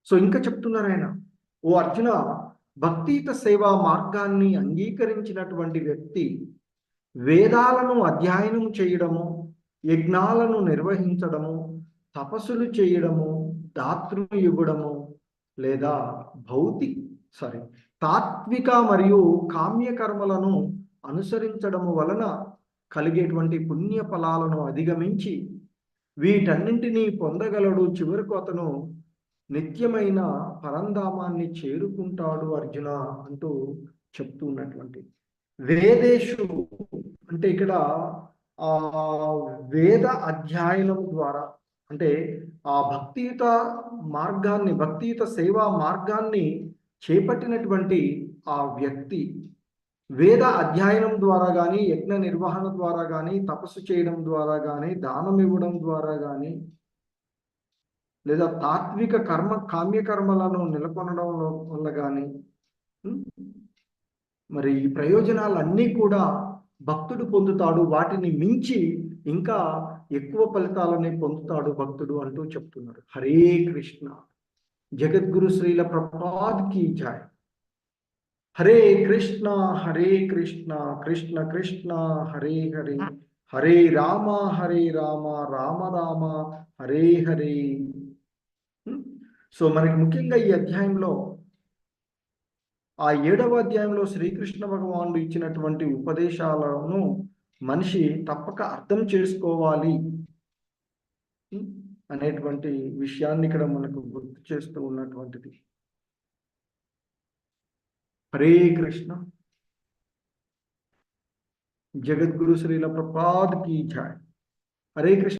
సో ఇంకా చెప్తున్నారు ఆయన, ఓ అర్జున, భక్తియుత సేవా మార్గాన్ని అంగీకరించినటువంటి వ్యక్తి వేదాలను అధ్యయనం చేయడము, యజ్ఞాలను నిర్వహించడము, తపస్సులు చేయడము, దాతృ ఇవ్వడము, లేదా తాత్విక మరియు కామ్య కర్మలను అనుసరించడము వలన కలిగేటువంటి పుణ్య ఫలాలను అధిగమించి వీటన్నింటినీ పొందగలడు. చివరకు అతను నిత్యమైన పరంధామాన్ని చేరుకుంటాడు అర్జున అంటూ చెప్తూ ఉన్నటువంటి. వేదేషు అంటే ఇక్కడ ఆ వేద అధ్యయనం ద్వారా, అంటే ఆ భక్తియుత మార్గాన్ని, భక్తియుత సేవా మార్గాన్ని చేపట్టినటువంటి ఆ వ్యక్తి వేద అధ్యయనం ద్వారా కానీ, యజ్ఞ నిర్వహణ ద్వారా కానీ, తపస్సు చేయడం ద్వారా కానీ, దానం ఇవ్వడం ద్వారా కానీ, లేదా తాత్విక కామ్యకర్మలను నెలకొనడం వల్ల కానీ, మరి ఈ ప్రయోజనాలన్నీ కూడా భక్తుడు పొందుతాడు. వాటిని మించి ఇంకా ఎక్కువ ఫలితాలని పొందుతాడు భక్తుడు అంటూ చెప్తున్నారు. హరే కృష్ణ. జగద్గురు శ్రీల ప్రభుపాద్ కీ జై. హరే కృష్ణ కృష్ణ కృష్ణ హరే హరే, హరే రామ రామ రామ హరే హరే. సో మనకి ముఖ్యంగా ఈ అధ్యాయంలో, ఆ 7వ అధ్యాయంలో శ్రీకృష్ణ భగవానుడు ఇచ్చినటువంటి ఉపదేశాలను మనిషి తప్పక అర్థం చేసుకోవాలి అనేటువంటి విషయాన్ని ఇక్కడ మనకు గుర్తు చేస్తూ ఉన్నటువంటిది. హరే కృష్ణ. जगत गुरु श्रील प्रपाद की जय। हरे कृष्ण।